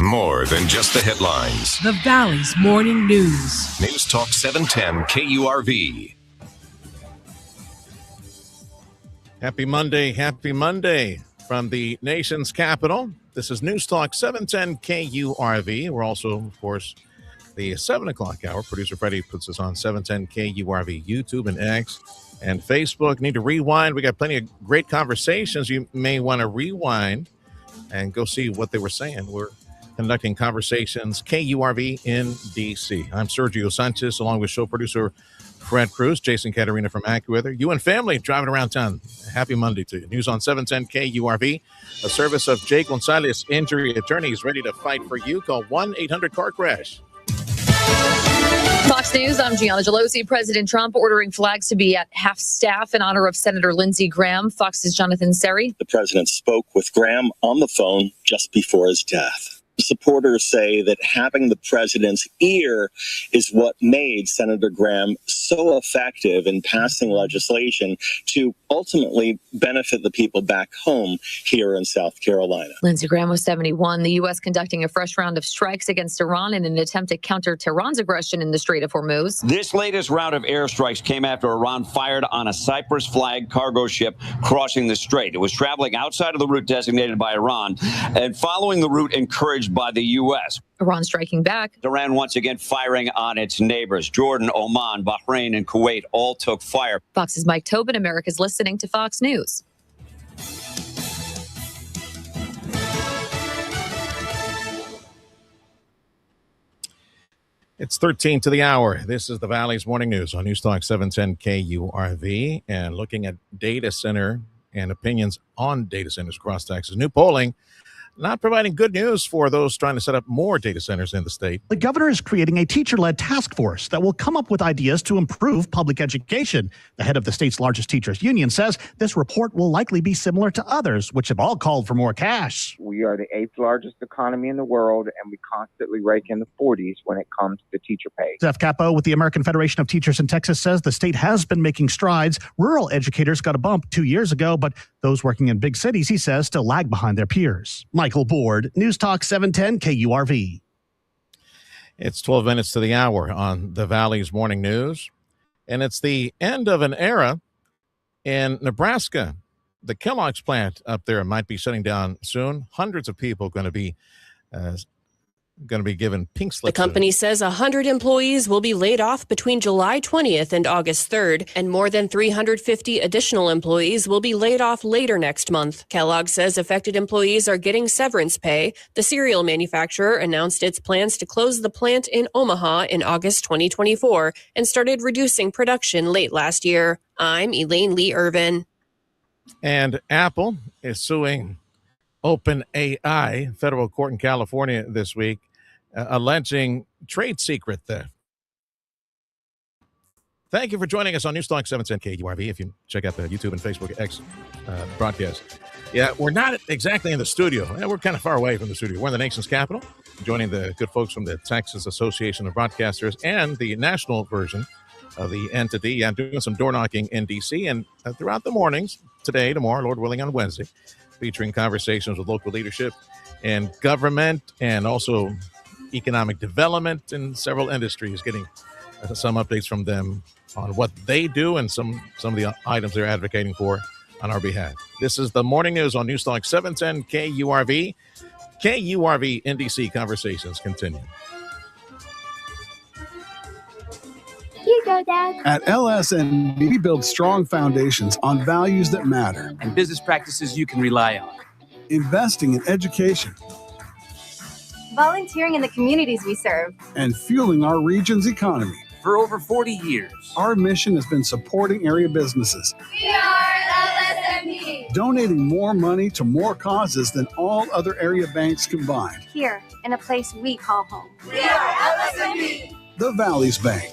More than just the headlines. The Valley's morning news. News Talk 710 KURV. Happy Monday from the nation's capital. This is News Talk 710 KURV. We're also, of course, the 7 o'clock hour. Producer Freddie puts us on 710 KURV, YouTube and X and Facebook. Need to rewind. We got plenty of great conversations. You may want to rewind and go see what they were saying. We're conducting conversations, KURV in D.C. I'm Sergio Sanchez, along with show producer Fred Cruz, Jason Caterina from AccuWeather. You and family driving around town. Happy Monday to you. News on 710 KURV, a service of Jay Gonzalez, injury attorneys ready to fight for you. Call 1-800-CAR-CRASH. Fox News, I'm Gianna Gelosi. President Trump ordering flags to be at half staff in honor of Senator Lindsey Graham. Fox's Jonathan Seri. The president spoke with Graham on the phone just before his death. Supporters say that having the president's ear is what made Senator Graham so effective in passing legislation to ultimately benefit the people back home here in South Carolina. Lindsey Graham was 71. The U.S. conducting a fresh round of strikes against Iran in an attempt to counter Tehran's aggression in the Strait of Hormuz. This latest round of airstrikes came after Iran fired on a Cyprus-flagged cargo ship crossing the strait. It was traveling outside of the route designated by Iran and following the route encouraged by the U.S. Iran striking back. Iran once again firing on its neighbors. Jordan, Oman, Bahrain, and Kuwait all took fire. Fox's Mike Tobin. America's listening to Fox News. It's 13 to the hour. This is the Valley's Morning News on News Talk 710 KURV. And looking at data center and opinions on data centers across Texas. New polling not providing good news for those trying to set up more data centers in the state. The governor is creating a teacher-led task force that will come up with ideas to improve public education. The head of the state's largest teachers union says this report will likely be similar to others, which have all called for more cash. We are the 8th largest economy in the world, and we constantly rake in the 40s when it comes to teacher pay. Zeph Capo with the American Federation of Teachers in Texas says the state has been making strides. Rural educators got a bump 2 years ago, but those working in big cities, he says, still lag behind their peers. Michael Board, News Talk 710 KURV. It's 12 minutes to the hour on the Valley's Morning News, and it's the end of an era in Nebraska. The Kellogg's plant up there might be shutting down soon. Hundreds of people going to be given pink slips. The company says 100 employees will be laid off between July 20th and August 3rd, and more than 350 additional employees will be laid off later next month. Kellogg says affected employees are getting severance pay. The cereal manufacturer announced its plans to close the plant in Omaha in August 2024 and started reducing production late last year. I'm Elaine Lee Irvin. And Apple is suing OpenAI, federal court in California this week, alleging trade secret theft. Thank you for joining us on News Talk 710 KURV. If you check out the YouTube and Facebook X broadcast. Yeah, we're not exactly in the studio. We're kind of far away from the studio. We're in the nation's capital, joining the good folks from the Texas Association of Broadcasters and the national version of the entity. I'm doing some door knocking in D.C. and throughout the mornings, today, tomorrow, Lord willing, on Wednesday, featuring conversations with local leadership and government and also economic development in several industries, getting some updates from them on what they do and some of the items they're advocating for on our behalf. This is the Morning News on News Talk 710 KURV. KURV NDC conversations continue. Here you go, Dad. At LSNB, we build strong foundations on values that matter and business practices you can rely on. Investing in education, volunteering in the communities we serve, and fueling our region's economy. For over 40 years, our mission has been supporting area businesses. We are LSNB. Donating more money to more causes than all other area banks combined. Here, in a place we call home. We are LSNB. The Valley's Bank.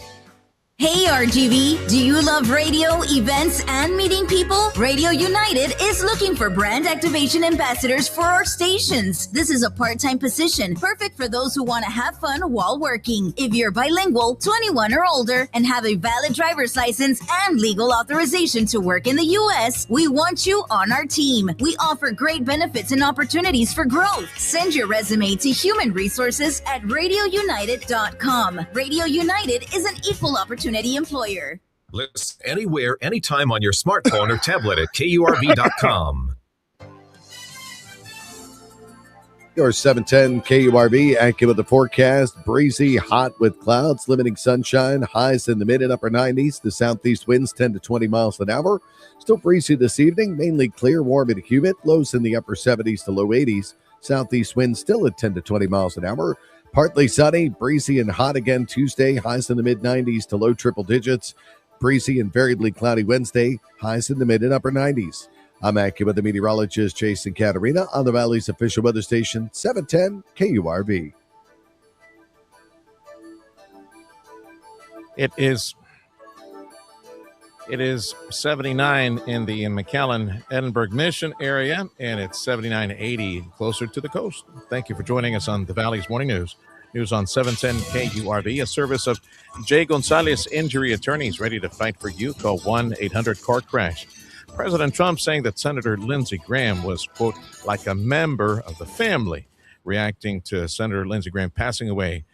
Hey RGV, do you love radio, events, and meeting people? Radio United is looking for brand activation ambassadors for our stations. This is a part-time position, perfect for those who want to have fun while working. If you're bilingual, 21 or older, and have a valid driver's license and legal authorization to work in the U.S., we want you on our team. We offer great benefits and opportunities for growth. Send your resume to human resources at radiounited.com. Radio United is an equal opportunity employer. Listen anywhere, anytime on your smartphone or tablet at KURV.com. Your 710 KURV, accurate with the forecast. Breezy, hot with clouds, limiting sunshine. Highs in the mid and upper 90s. The southeast winds 10 to 20 miles an hour. Still breezy this evening, mainly clear, warm and humid. Lows in the upper 70s to low 80s. Southeast winds still at 10 to 20 miles an hour. Partly sunny, breezy and hot again Tuesday. Highs in the mid 90s to low triple digits. Breezy and variably cloudy Wednesday. Highs in the mid and upper 90s. I'm AccuWeather meteorologist Jason Caterina on the Valley's official weather station, 710 KURV. It is It is 79 in the McAllen, Edinburgh Mission area, and it's 79-80 closer to the coast. Thank you for joining us on the Valley's Morning News. News on 710 KURV, a service of Jay Gonzalez Injury Attorneys, ready to fight for you. Call 1-800-CAR-CRASH. President Trump saying that Senator Lindsey Graham was, quote, like a member of the family, reacting to Senator Lindsey Graham passing away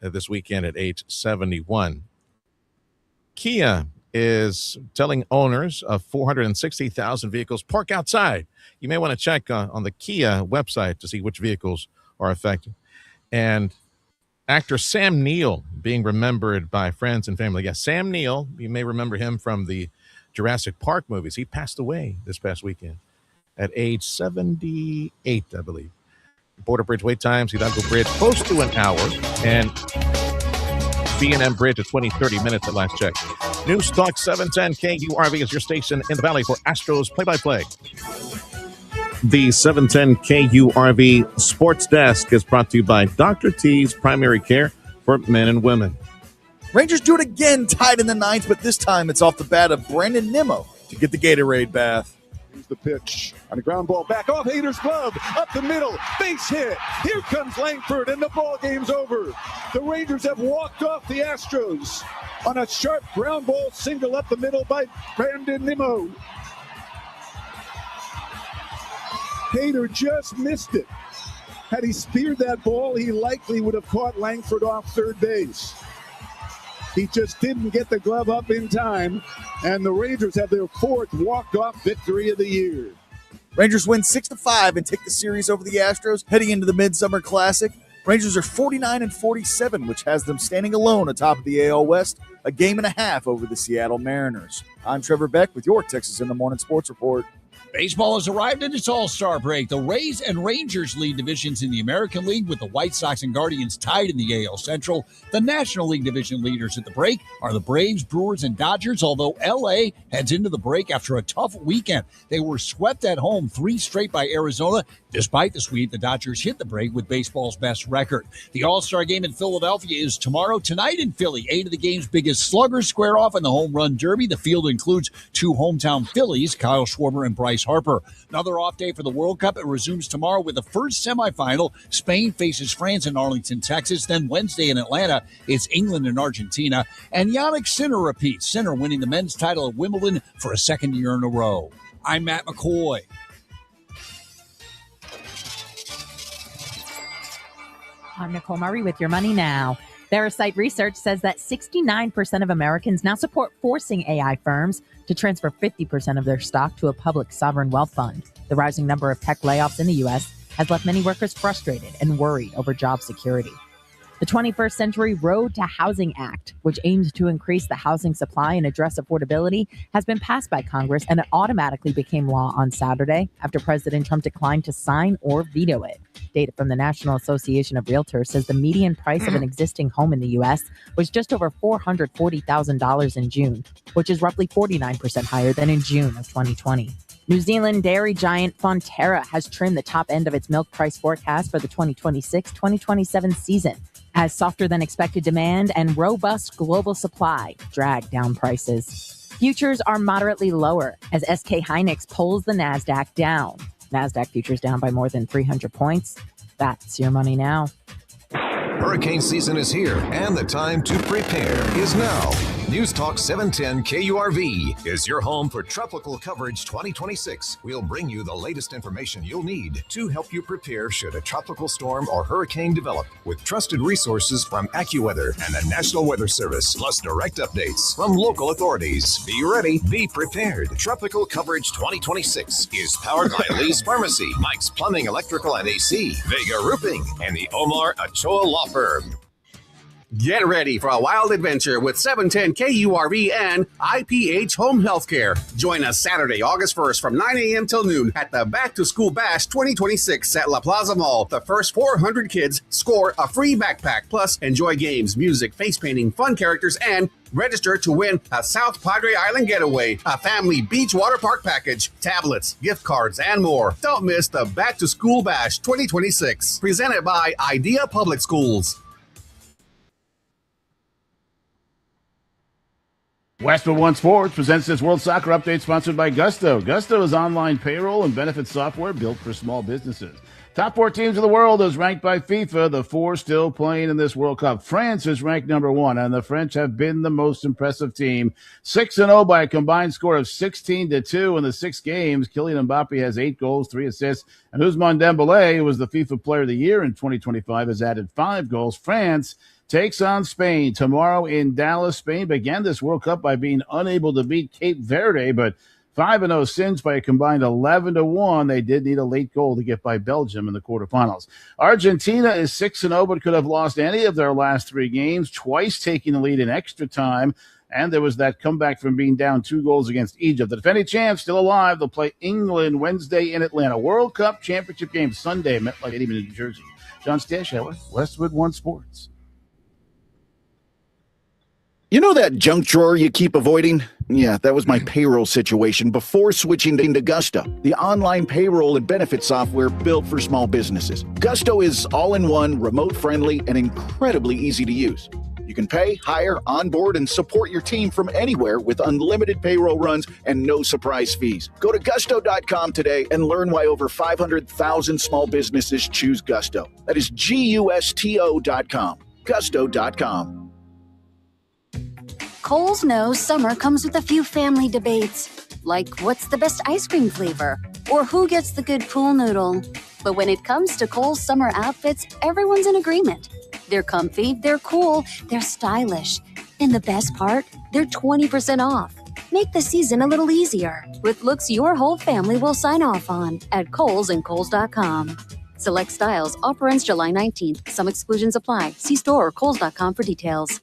this weekend at age 71. Kia is telling owners of 460,000 vehicles, park outside. You may want to check on the Kia website to see which vehicles are affected. And actor Sam Neill being remembered by friends and family. Yes, Sam Neill, you may remember him from the Jurassic Park movies. He passed away this past weekend at age 78, I believe. Border Bridge wait times, Hidalgo Bridge, close to an hour, and B&M Bridge at 20-30 minutes at last check. News Talk 710 KURV is your station in the Valley for Astros play-by-play. The 710 KURV Sports Desk is brought to you by Dr. T's Primary Care for Men and Women. Rangers do it again, tied in the ninth, but this time it's off the bat of Brandon Nimmo to get the Gatorade bath. Here's the pitch on a ground ball back off Hader's glove, up the middle, base hit. Here comes Langford, and the ball game's over. The Rangers have walked off the Astros on a sharp ground ball single up the middle by Brandon Nimmo. Hader just missed it. Had he speared that ball, he likely would have caught Langford off third base. He just didn't get the glove up in time, and the Rangers have their fourth walk-off victory of the year. Rangers win 6-5 and take the series over the Astros, heading into the Midsummer Classic. Rangers are 49-47, which has them standing alone atop of the AL West, a game and a half over the Seattle Mariners. I'm Trevor Beck with your Texas in the Morning Sports Report. Baseball has arrived at its all-star break. The Rays and Rangers lead divisions in the American League, with the White Sox and Guardians tied in the AL Central. The National League division leaders at the break are the Braves, Brewers, and Dodgers, although L.A. heads into the break after a tough weekend. They were swept at home 3 straight by Arizona. Despite the sweep, the Dodgers hit the break with baseball's best record. The All-Star game in Philadelphia is tomorrow. Tonight in Philly, 8 of the game's biggest sluggers square off in the Home Run Derby. The field includes 2 hometown Phillies, Kyle Schwarber and Bryce Harper. Another off day for the World Cup. It resumes tomorrow with the first semifinal. Spain faces France in Arlington, Texas. Then Wednesday in Atlanta, it's England and Argentina. And Yannick Sinner repeats. Sinner winning the men's title at Wimbledon for a second year in a row. I'm Matt McCoy. I'm Nicole Murray with Your Money Now. Verisight research says that 69% of Americans now support forcing AI firms to transfer 50% of their stock to a public sovereign wealth fund. The rising number of tech layoffs in the U.S. has left many workers frustrated and worried over job security. The 21st Century Road to Housing Act, which aims to increase the housing supply and address affordability, has been passed by Congress, and it automatically became law on Saturday after President Trump declined to sign or veto it. Data from the National Association of Realtors says the median price of an existing home in the U.S. was just over $440,000 in June, which is roughly 49% higher than in June of 2020. New Zealand dairy giant Fonterra has trimmed the top end of its milk price forecast for the 2026-2027 season, as softer than expected demand and robust global supply drag down prices. Futures are moderately lower as SK Hynix pulls the NASDAQ down. NASDAQ futures down by more than 300 points. That's Your Money Now. Hurricane season is here, and the time to prepare is now. News Talk 710 KURV is your home for tropical coverage 2026. We'll bring you the latest information you'll need to help you prepare should a tropical storm or hurricane develop, with trusted resources from AccuWeather and the National Weather Service, plus direct updates from local authorities. Be ready, be prepared. Tropical Coverage 2026 is powered by Lee's Pharmacy, Mike's Plumbing, Electrical, and AC, Vega Roofing, and the Omar Ochoa Law Firm. Get ready for a wild adventure with 710 KURV and IPH Home Healthcare. Join us Saturday, August 1st from 9 a.m. till noon at the Back to School Bash 2026 at La Plaza Mall. The first 400 kids score a free backpack. Plus, enjoy games, music, face painting, fun characters, and register to win a South Padre Island getaway, a family beach water park package, tablets, gift cards, and more. Don't miss the Back to School Bash 2026. Presented by Idea Public Schools. Westwood One Sports presents this World Soccer Update sponsored by Gusto. Gusto is online payroll and benefits software built for small businesses. Top 4 teams in the world is ranked by FIFA. The 4 still playing in this World Cup. France is ranked number 1, and the French have been the most impressive team. 6-0 by a combined score of 16-2 in the 6 games. Kylian Mbappe has 8 goals, 3 assists, and Ousmane Dembélé, who was the FIFA Player of the Year in 2025, has added 5 goals. France takes on Spain tomorrow in Dallas. Spain began this World Cup by being unable to beat Cape Verde, but 5-0 sins by a combined 11-1. They did need a late goal to get by Belgium in the quarterfinals. Argentina is 6-0, but could have lost any of their last 3 games, twice taking the lead in extra time. And there was that comeback from being down 2 goals against Egypt. The defending champs still alive. They'll play England Wednesday in Atlanta. World Cup championship game Sunday at MetLife Stadium in New Jersey. John Stashower, Westwood One Sports. You know that junk drawer you keep avoiding? Yeah, that was my payroll situation before switching to Gusto, the online payroll and benefit software built for small businesses. Gusto is all-in-one, remote-friendly, and incredibly easy to use. You can pay, hire, onboard, and support your team from anywhere with unlimited payroll runs and no surprise fees. Go to gusto.com today and learn why over 500,000 small businesses choose Gusto. That is Gusto.com. Gusto.com. Kohl's knows summer comes with a few family debates, like what's the best ice cream flavor, or who gets the good pool noodle. But when it comes to Kohl's summer outfits, everyone's in agreement. They're comfy, they're cool, they're stylish. And the best part, they're 20% off. Make the season a little easier with looks your whole family will sign off on at Kohl's and Kohl's.com. Select styles, offer ends July 19th. Some exclusions apply. See store or Kohl's.com for details.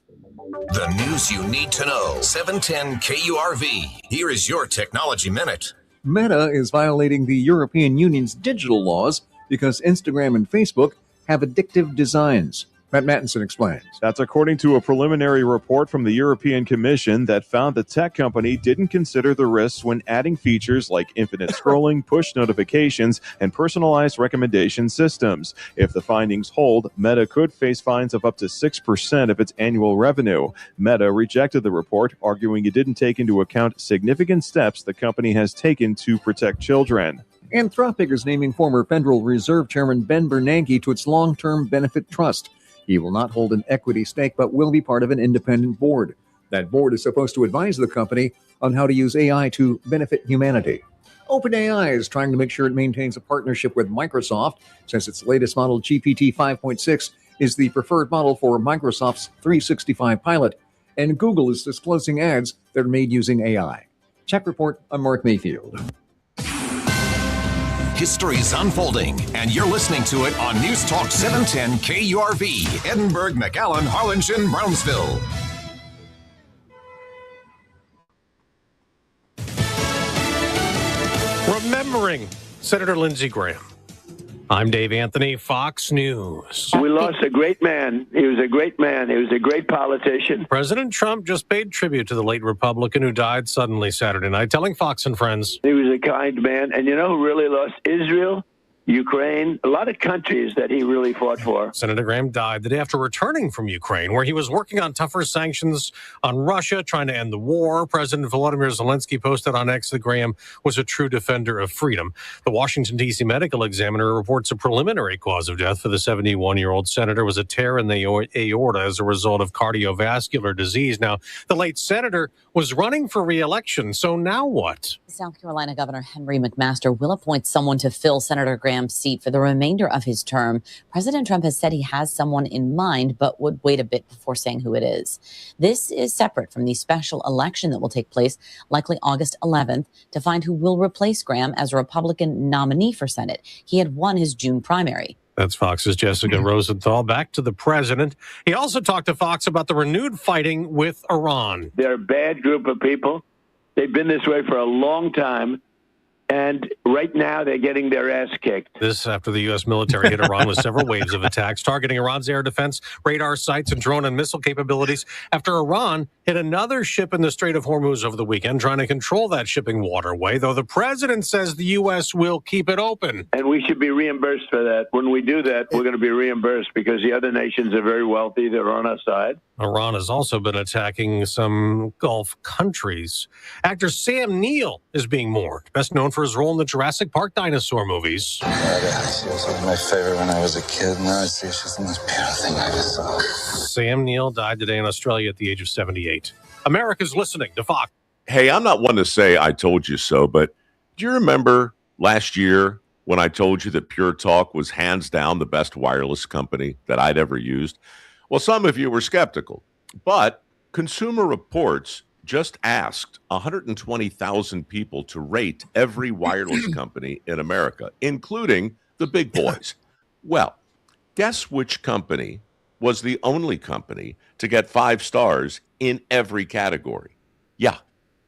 The news you need to know. 710 KURV. Here is your Technology Minute. Meta is violating the European Union's digital laws because Instagram and Facebook have addictive designs. Matt Mattinson explains. That's according to a preliminary report from the European Commission that found the tech company didn't consider the risks when adding features like infinite scrolling, push notifications, and personalized recommendation systems. If the findings hold, Meta could face fines of up to 6% of its annual revenue. Meta rejected the report, arguing it didn't take into account significant steps the company has taken to protect children. Anthropic is naming former Federal Reserve Chairman Ben Bernanke to its long-term benefit trust. He will not hold an equity stake, but will be part of an independent board. That board is supposed to advise the company on how to use AI to benefit humanity. OpenAI is trying to make sure it maintains a partnership with Microsoft, since its latest model, GPT 5.6, is the preferred model for Microsoft's 365 pilot, and Google is disclosing ads that are made using AI. Check report, I'm Mark Mayfield. History's unfolding, and you're listening to it on News Talk 710 KURV, Edinburgh, McAllen, Harlingen, Brownsville. Remembering Senator Lindsey Graham. I'm Dave Anthony, Fox News. We lost a great man. He was a great man. He was a great politician. President Trump just paid tribute to the late Republican who died suddenly Saturday night, telling Fox and Friends. He was a kind man. And you know who really lost? Israel, Ukraine, a lot of countries that he really fought for. Senator Graham died the day after returning from Ukraine, where he was working on tougher sanctions on Russia, trying to end the war. President Volodymyr Zelensky posted on X that Graham was a true defender of freedom. The Washington, D.C. Medical Examiner reports a preliminary cause of death for the 71-year-old senator was a tear in the aorta as a result of cardiovascular disease. Now, the late senator was running for re-election, so now what? South Carolina Governor Henry McMaster will appoint someone to fill Senator Graham's seat for the remainder of his term. President Trump has said he has someone in mind, but would wait a bit before saying who it is. This is separate from the special election that will take place likely August 11th to find who will replace Graham as a Republican nominee for Senate. He had won his June primary. That's Fox's Jessica Rosenthal. Back to the president. He also talked to Fox about the renewed fighting with Iran. They're a bad group of people. They've been this way for a long time. And right now, they're getting their ass kicked. This after the U.S. military hit Iran with several waves of attacks, targeting Iran's air defense, radar sites, and drone and missile capabilities. After Iran hit another ship in the Strait of Hormuz over the weekend, trying to control that shipping waterway, though the president says the U.S. will keep it open. And we should be reimbursed for that. When we do that, we're going to be reimbursed because the other nations are very wealthy. They're on our side. Iran has also been attacking some Gulf countries. Actor Sam Neill is being mourned, best known for his role in the Jurassic Park dinosaur movies. She was one of my favorite when I was a kid. Now I see she's the most beautiful thing I ever saw. Sam Neill died today in Australia at the age of 78. America's listening to Fox. Hey, I'm not one to say I told you so, but do you remember last year when I told you that Pure Talk was hands down the best wireless company that I'd ever used? Well, some of you were skeptical, but Consumer Reports just asked 120,000 people to rate every wireless company in America, including the big boys. Well, guess which company was the only company to get 5 stars in every category? Yeah,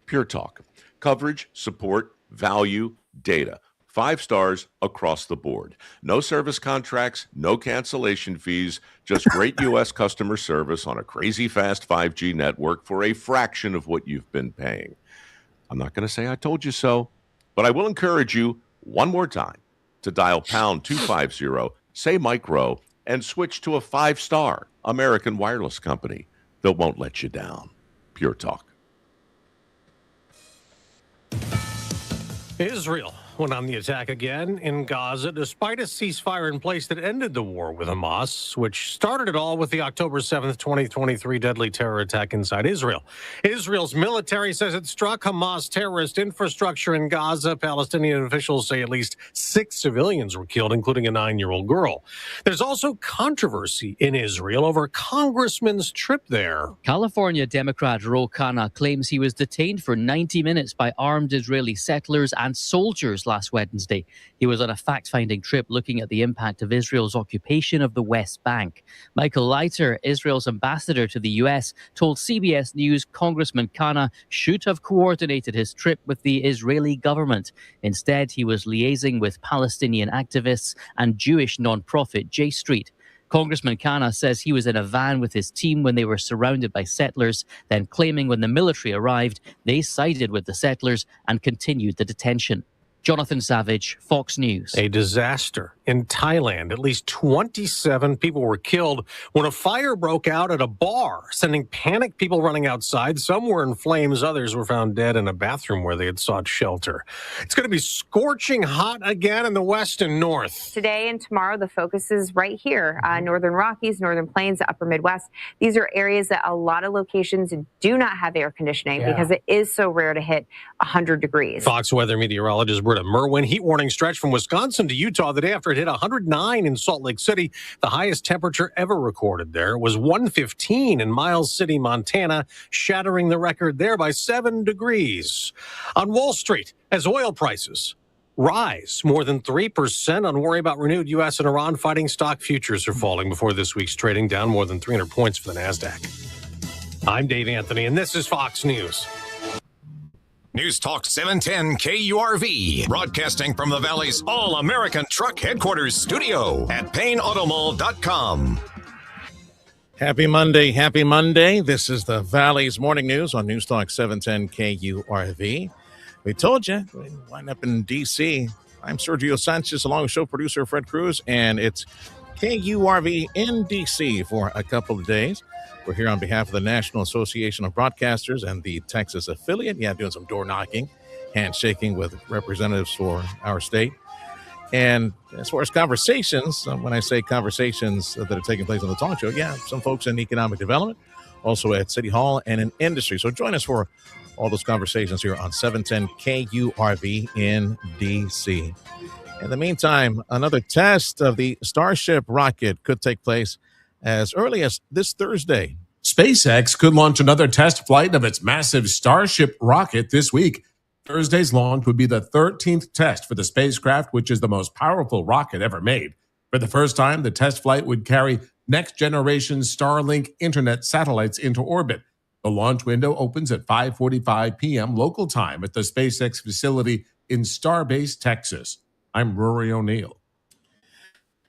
Pure Talk. Coverage, support, value, data. 5 stars across the board. No service contracts, no cancellation fees, just great U.S. customer service on a crazy fast 5G network for a fraction of what you've been paying. I'm not going to say I told you so, but I will encourage you one more time to dial pound 250, say micro, and switch to a 5-star American wireless company that won't let you down. Pure Talk. Israel went on the attack again in Gaza, despite a ceasefire in place that ended the war with Hamas, which started it all with the October 7th, 2023 deadly terror attack inside Israel. Israel's military says it struck Hamas terrorist infrastructure in Gaza. Palestinian officials say at least 6 civilians were killed, including a 9-year-old girl. There's also controversy in Israel over a congressman's trip there. California Democrat Ro Khanna claims he was detained for 90 minutes by armed Israeli settlers and soldiers last Wednesday. He was on a fact-finding trip looking at the impact of Israel's occupation of the West Bank. Michael Leiter, Israel's ambassador to the U.S., told CBS News Congressman Khanna should have coordinated his trip with the Israeli government. Instead, he was liaising with Palestinian activists and Jewish non-profit J Street. Congressman Khanna says he was in a van with his team when they were surrounded by settlers, then claiming when the military arrived, they sided with the settlers and continued the detention. Jonathan Savage, Fox News. A disaster in Thailand. At least 27 people were killed when a fire broke out at a bar, sending panicked people running outside. Some were in flames. Others were found dead in a bathroom where they had sought shelter. It's going to be scorching hot again in the west and north. Today and tomorrow, the focus is right here. Northern Rockies, Northern Plains, Upper Midwest. These are areas that a lot of locations do not have air conditioning because it is so rare to hit 100 degrees. Fox weather meteorologist Britta Merwin. Heat warning stretch from Wisconsin to Utah the day after it hit 109 in Salt Lake City. The highest temperature ever recorded there was 115 in Miles City, Montana, shattering the record there by 7 degrees. On Wall Street, as oil prices rise more than 3% on worry about renewed U.S. and Iran fighting, stock futures are falling before this week's trading, down more than 300 points for the NASDAQ. I'm Dave Anthony, and this is Fox News. News Talk 710 KURV, broadcasting from the Valley's All-American Truck Headquarters studio at PayneAutomall.com. Happy Monday, happy Monday. This is the Valley's Morning News on News Talk 710 KURV. We told you, we wind up in D.C. I'm Sergio Sanchez, along with show producer Fred Cruz, and it's KURV in D.C. for a couple of days. We're here on behalf of the National Association of Broadcasters and the Texas affiliate. Yeah, doing some door knocking, handshaking with representatives for our state. And as far as conversations, when I say conversations that are taking place on the talk show, yeah, some folks in economic development, also at City Hall and in industry. So join us for all those conversations here on 710 KURV in D.C. In the meantime, another test of the Starship rocket could take place as early as this Thursday. SpaceX could launch another test flight of its massive Starship rocket this week. Thursday's launch would be the 13th test for the spacecraft, which is the most powerful rocket ever made. For the first time, the test flight would carry next-generation Starlink internet satellites into orbit. The launch window opens at 5:45 p.m. local time at the SpaceX facility in Starbase, Texas. I'm Rory O'Neill.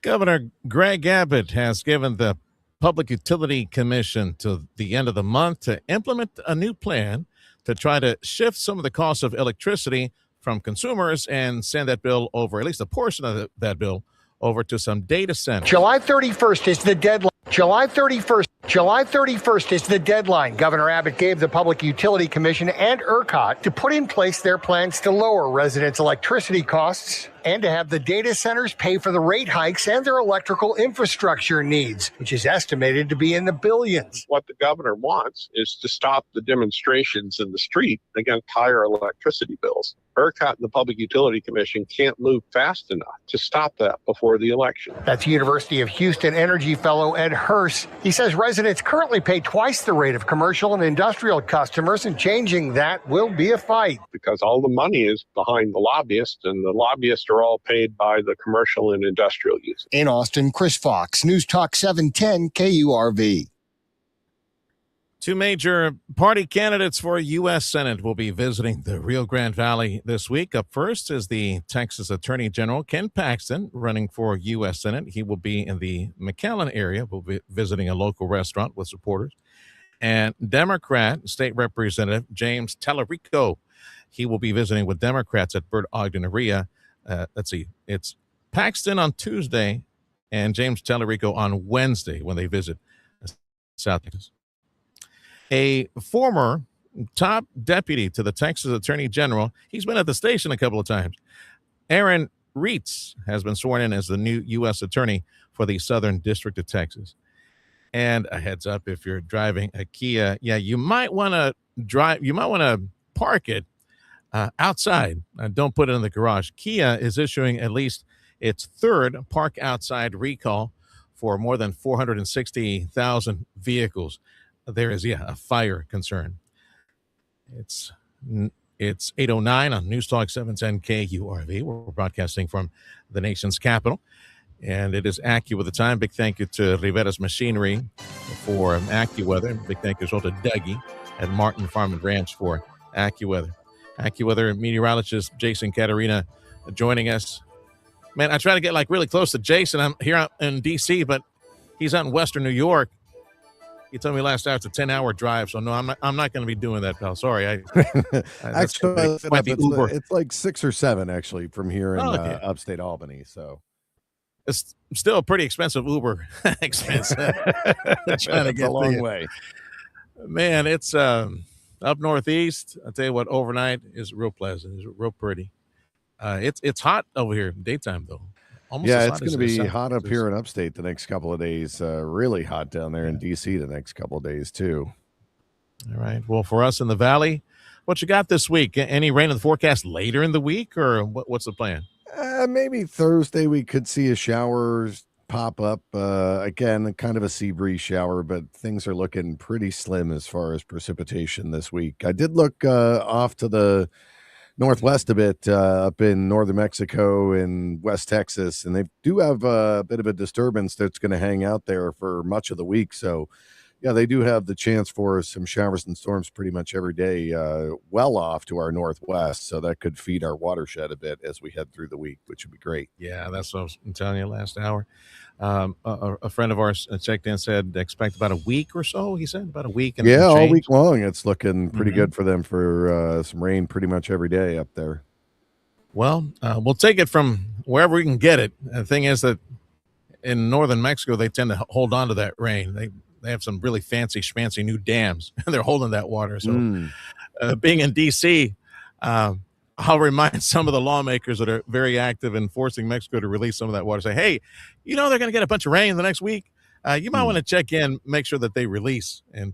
Governor Greg Abbott has given the Public Utility Commission to the end of the month to implement a new plan to try to shift some of the costs of electricity from consumers and send that bill over, at least a portion of that bill, over to some data centers. July 31st is the deadline. July 31st is the deadline Governor Abbott gave the Public Utility Commission and ERCOT to put in place their plans to lower residents' electricity costs and to have the data centers pay for the rate hikes and their electrical infrastructure needs, which is estimated to be in the billions. What the governor wants is to stop the demonstrations in the street against higher electricity bills. ERCOT and the Public Utility Commission can't move fast enough to stop that before the election. That's University of Houston Energy Fellow Ed Hurst. He says residents currently pay twice the rate of commercial and industrial customers, and changing that will be a fight. Because all the money is behind the lobbyists, and the lobbyists are all paid by the commercial and industrial users. In Austin, Chris Fox, News Talk 710 KURV. Two major party candidates for U.S. Senate will be visiting the Rio Grande Valley this week. Up first is the Texas Attorney General Ken Paxton, running for U.S. Senate. He will be in the McAllen area, will be visiting a local restaurant with supporters. And Democrat State Representative James Tallarico, he will be visiting with Democrats at Bert Ogden area. Let's see, it's Paxton on Tuesday and James Tallarico on Wednesday when they visit South Texas. A former top deputy to the Texas Attorney General, he's been at the station a couple of times. Aaron Reitz has been sworn in as the new U.S. Attorney for the Southern District of Texas. And a heads up, if you're driving a Kia, you might want to park it outside. Don't put it in the garage. Kia is issuing at least its third park outside recall for more than 460,000 vehicles. There is, a fire concern. It's 8:09 on News Talk 710 KURV. We're broadcasting from the nation's capital, and it is AccuWeather with the time. Big thank you to Rivera's Machinery for AccuWeather. Big thank you as well to Dougie at Martin Farm and Ranch for AccuWeather. AccuWeather meteorologist Jason Caterina joining us. Man, I try to get really close to Jason. I'm here out in D.C., but he's out in Western New York. He told me last hour it's a 10-hour drive, so no, I'm not going to be doing that, pal. Sorry. Actually, it's like 6 or 7 actually from here in upstate Albany. So it's still a pretty expensive Uber expense. Trying to get a long way. Man, it's up northeast. I'll tell you what, overnight is real pleasant. It's real pretty. It's hot over here daytime though. It's going to be hot up here in upstate the next couple of days. Really hot down there in D.C. the next couple of days, too. All right. Well, for us in the Valley, what you got this week? Any rain in the forecast later in the week, or what's the plan? Maybe Thursday we could see a shower pop up. Again, kind of a sea breeze shower, but things are looking pretty slim as far as precipitation this week. I did look off to the northwest a bit, up in northern Mexico and West Texas, and they do have a bit of a disturbance that's going to hang out there for much of the week. So, they do have the chance for some showers and storms pretty much every day, well off to our northwest. So that could feed our watershed a bit as we head through the week, which would be great. Yeah, that's what I was telling you last hour. A friend of ours checked in, said expect about a week or so. He said about a week. And all week long. It's looking pretty good for them for some rain pretty much every day up there. Well, we'll take it from wherever we can get it. The thing is that in northern Mexico, they tend to hold on to that rain. They have some really fancy schmancy new dams, and they're holding that water. So being in D.C., I'll remind some of the lawmakers that are very active in forcing Mexico to release some of that water. Say, hey, they're going to get a bunch of rain the next week. You might want to check in, make sure that they release and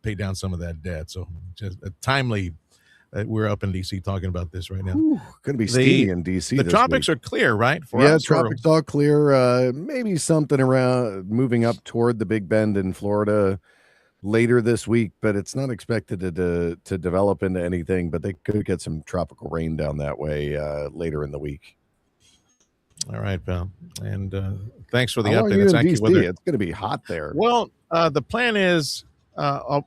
pay down some of that debt. So just timely that we're up in D.C. talking about this right now. Going to be steamy in D.C. The tropics are clear, right? Tropics all clear. Maybe something around moving up toward the Big Bend in Florida later this week, but it's not expected to develop into anything, but they could get some tropical rain down that way later in the week. All right, pal. And thanks for the How long update. are you in DC? It's going to be hot there. Well, the plan is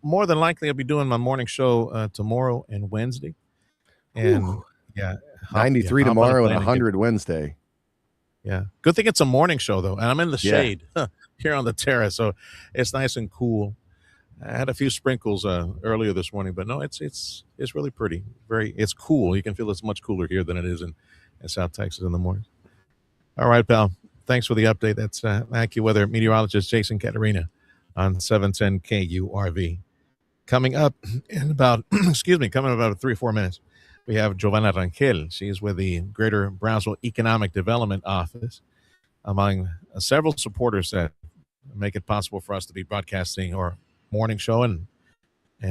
more than likely I'll be doing my morning show tomorrow and Wednesday. And 93 tomorrow and 100 Wednesday. Yeah. Good thing it's a morning show, though. And I'm in the shade here on the terrace, so it's nice and cool. I had a few sprinkles earlier this morning, but no, it's really pretty. It's cool. You can feel it's much cooler here than it is in South Texas in the morning. All right, pal. Thanks for the update. That's AccuWeather meteorologist Jason Caterina on 710 KURV. Coming up in about 3 or 4 minutes, we have Giovanna Rangel. She's with the Greater Brownsville Economic Development Office, among several supporters that make it possible for us to be broadcasting our morning show and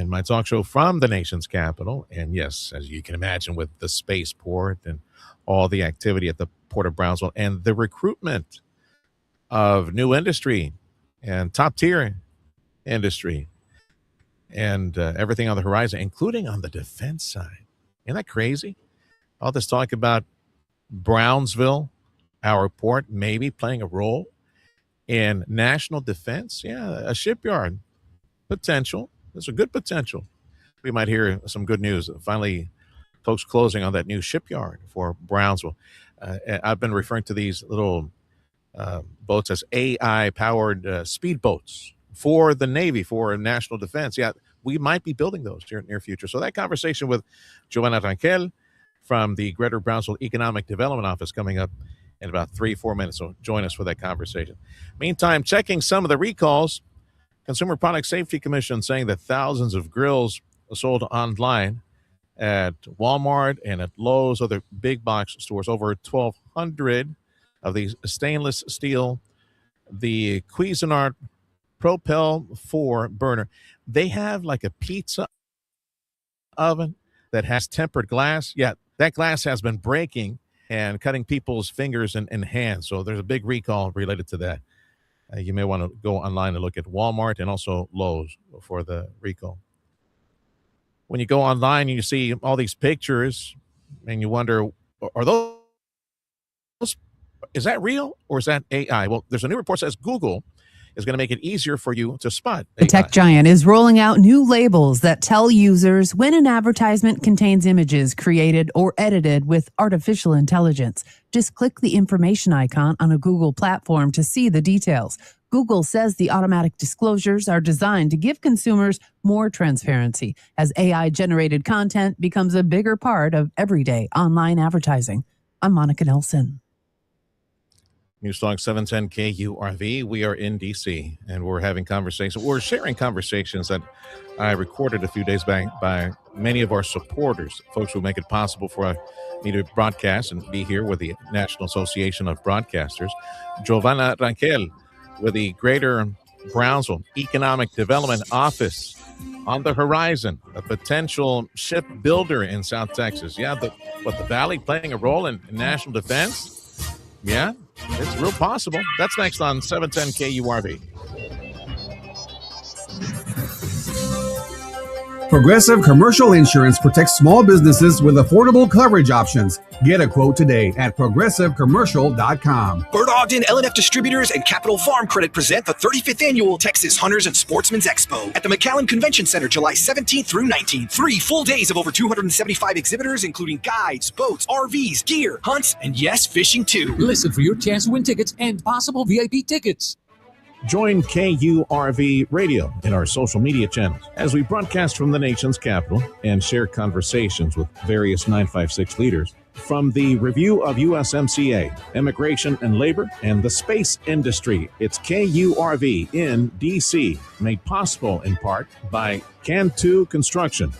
my talk show from the nation's capital. And yes, as you can imagine, with the spaceport and all the activity at the Port of Brownsville and the recruitment of new industry and top-tier industry and everything on the horizon, including on the defense side. Isn't that crazy? All this talk about Brownsville, our port, maybe playing a role in national defense. Yeah, a shipyard potential. There's a good potential. We might hear some good news. Finally, folks closing on that new shipyard for Brownsville. I've been referring to these little boats as AI-powered speedboats for the Navy, for national defense. Yeah, we might be building those here in the near future. So that conversation with Giovanna Rangel from the Greater Brownsville Economic Development Office coming up in about 3-4 minutes. So join us for that conversation. Meantime, checking some of the recalls. Consumer Product Safety Commission saying that thousands of grills sold online at Walmart and at Lowe's, other big box stores, over 1,200 of these stainless steel, the Cuisinart Propel 4 burner. They have like a pizza oven that has tempered glass. Yeah, that glass has been breaking and cutting people's fingers and hands. So there's a big recall related to that. You may want to go online and look at Walmart and also Lowe's for the recall. When you go online and you see all these pictures and you wonder, are those, is that real or is that AI? Well, there's a new report that says Google is going to make it easier for you to spot AI. The tech giant is rolling out new labels that tell users when an advertisement contains images created or edited with artificial intelligence. Just click the information icon on a Google platform to see the details. Google says the automatic disclosures are designed to give consumers more transparency as AI-generated content becomes a bigger part of everyday online advertising. I'm Monica Nelson. Newstalk 710 KURV. We are in D.C. and we're having conversations. We're sharing conversations that I recorded a few days back by many of our supporters, folks who make it possible for me to broadcast and be here with the National Association of Broadcasters. Giovanna Rangel with the Greater Brownsville Economic Development Office on the horizon, a potential shipbuilder in South Texas. Yeah, the Valley playing a role in national defense? Yeah, it's real possible. That's next on 710 KURV. Progressive Commercial Insurance protects small businesses with affordable coverage options. Get a quote today at progressivecommercial.com. Bird Ogden, L&F Distributors, and Capital Farm Credit present the 35th Annual Texas Hunters and Sportsmen's Expo at the McAllen Convention Center, July 17th through 19th. 3 full days of over 275 exhibitors, including guides, boats, RVs, gear, hunts, and yes, fishing too. Listen for your chance to win tickets and possible VIP tickets. Join KURV Radio in our social media channels as we broadcast from the nation's capital and share conversations with various 956 leaders from the review of USMCA, immigration and labor, and the space industry. It's KURV in D.C., made possible in part by Cantu Construction.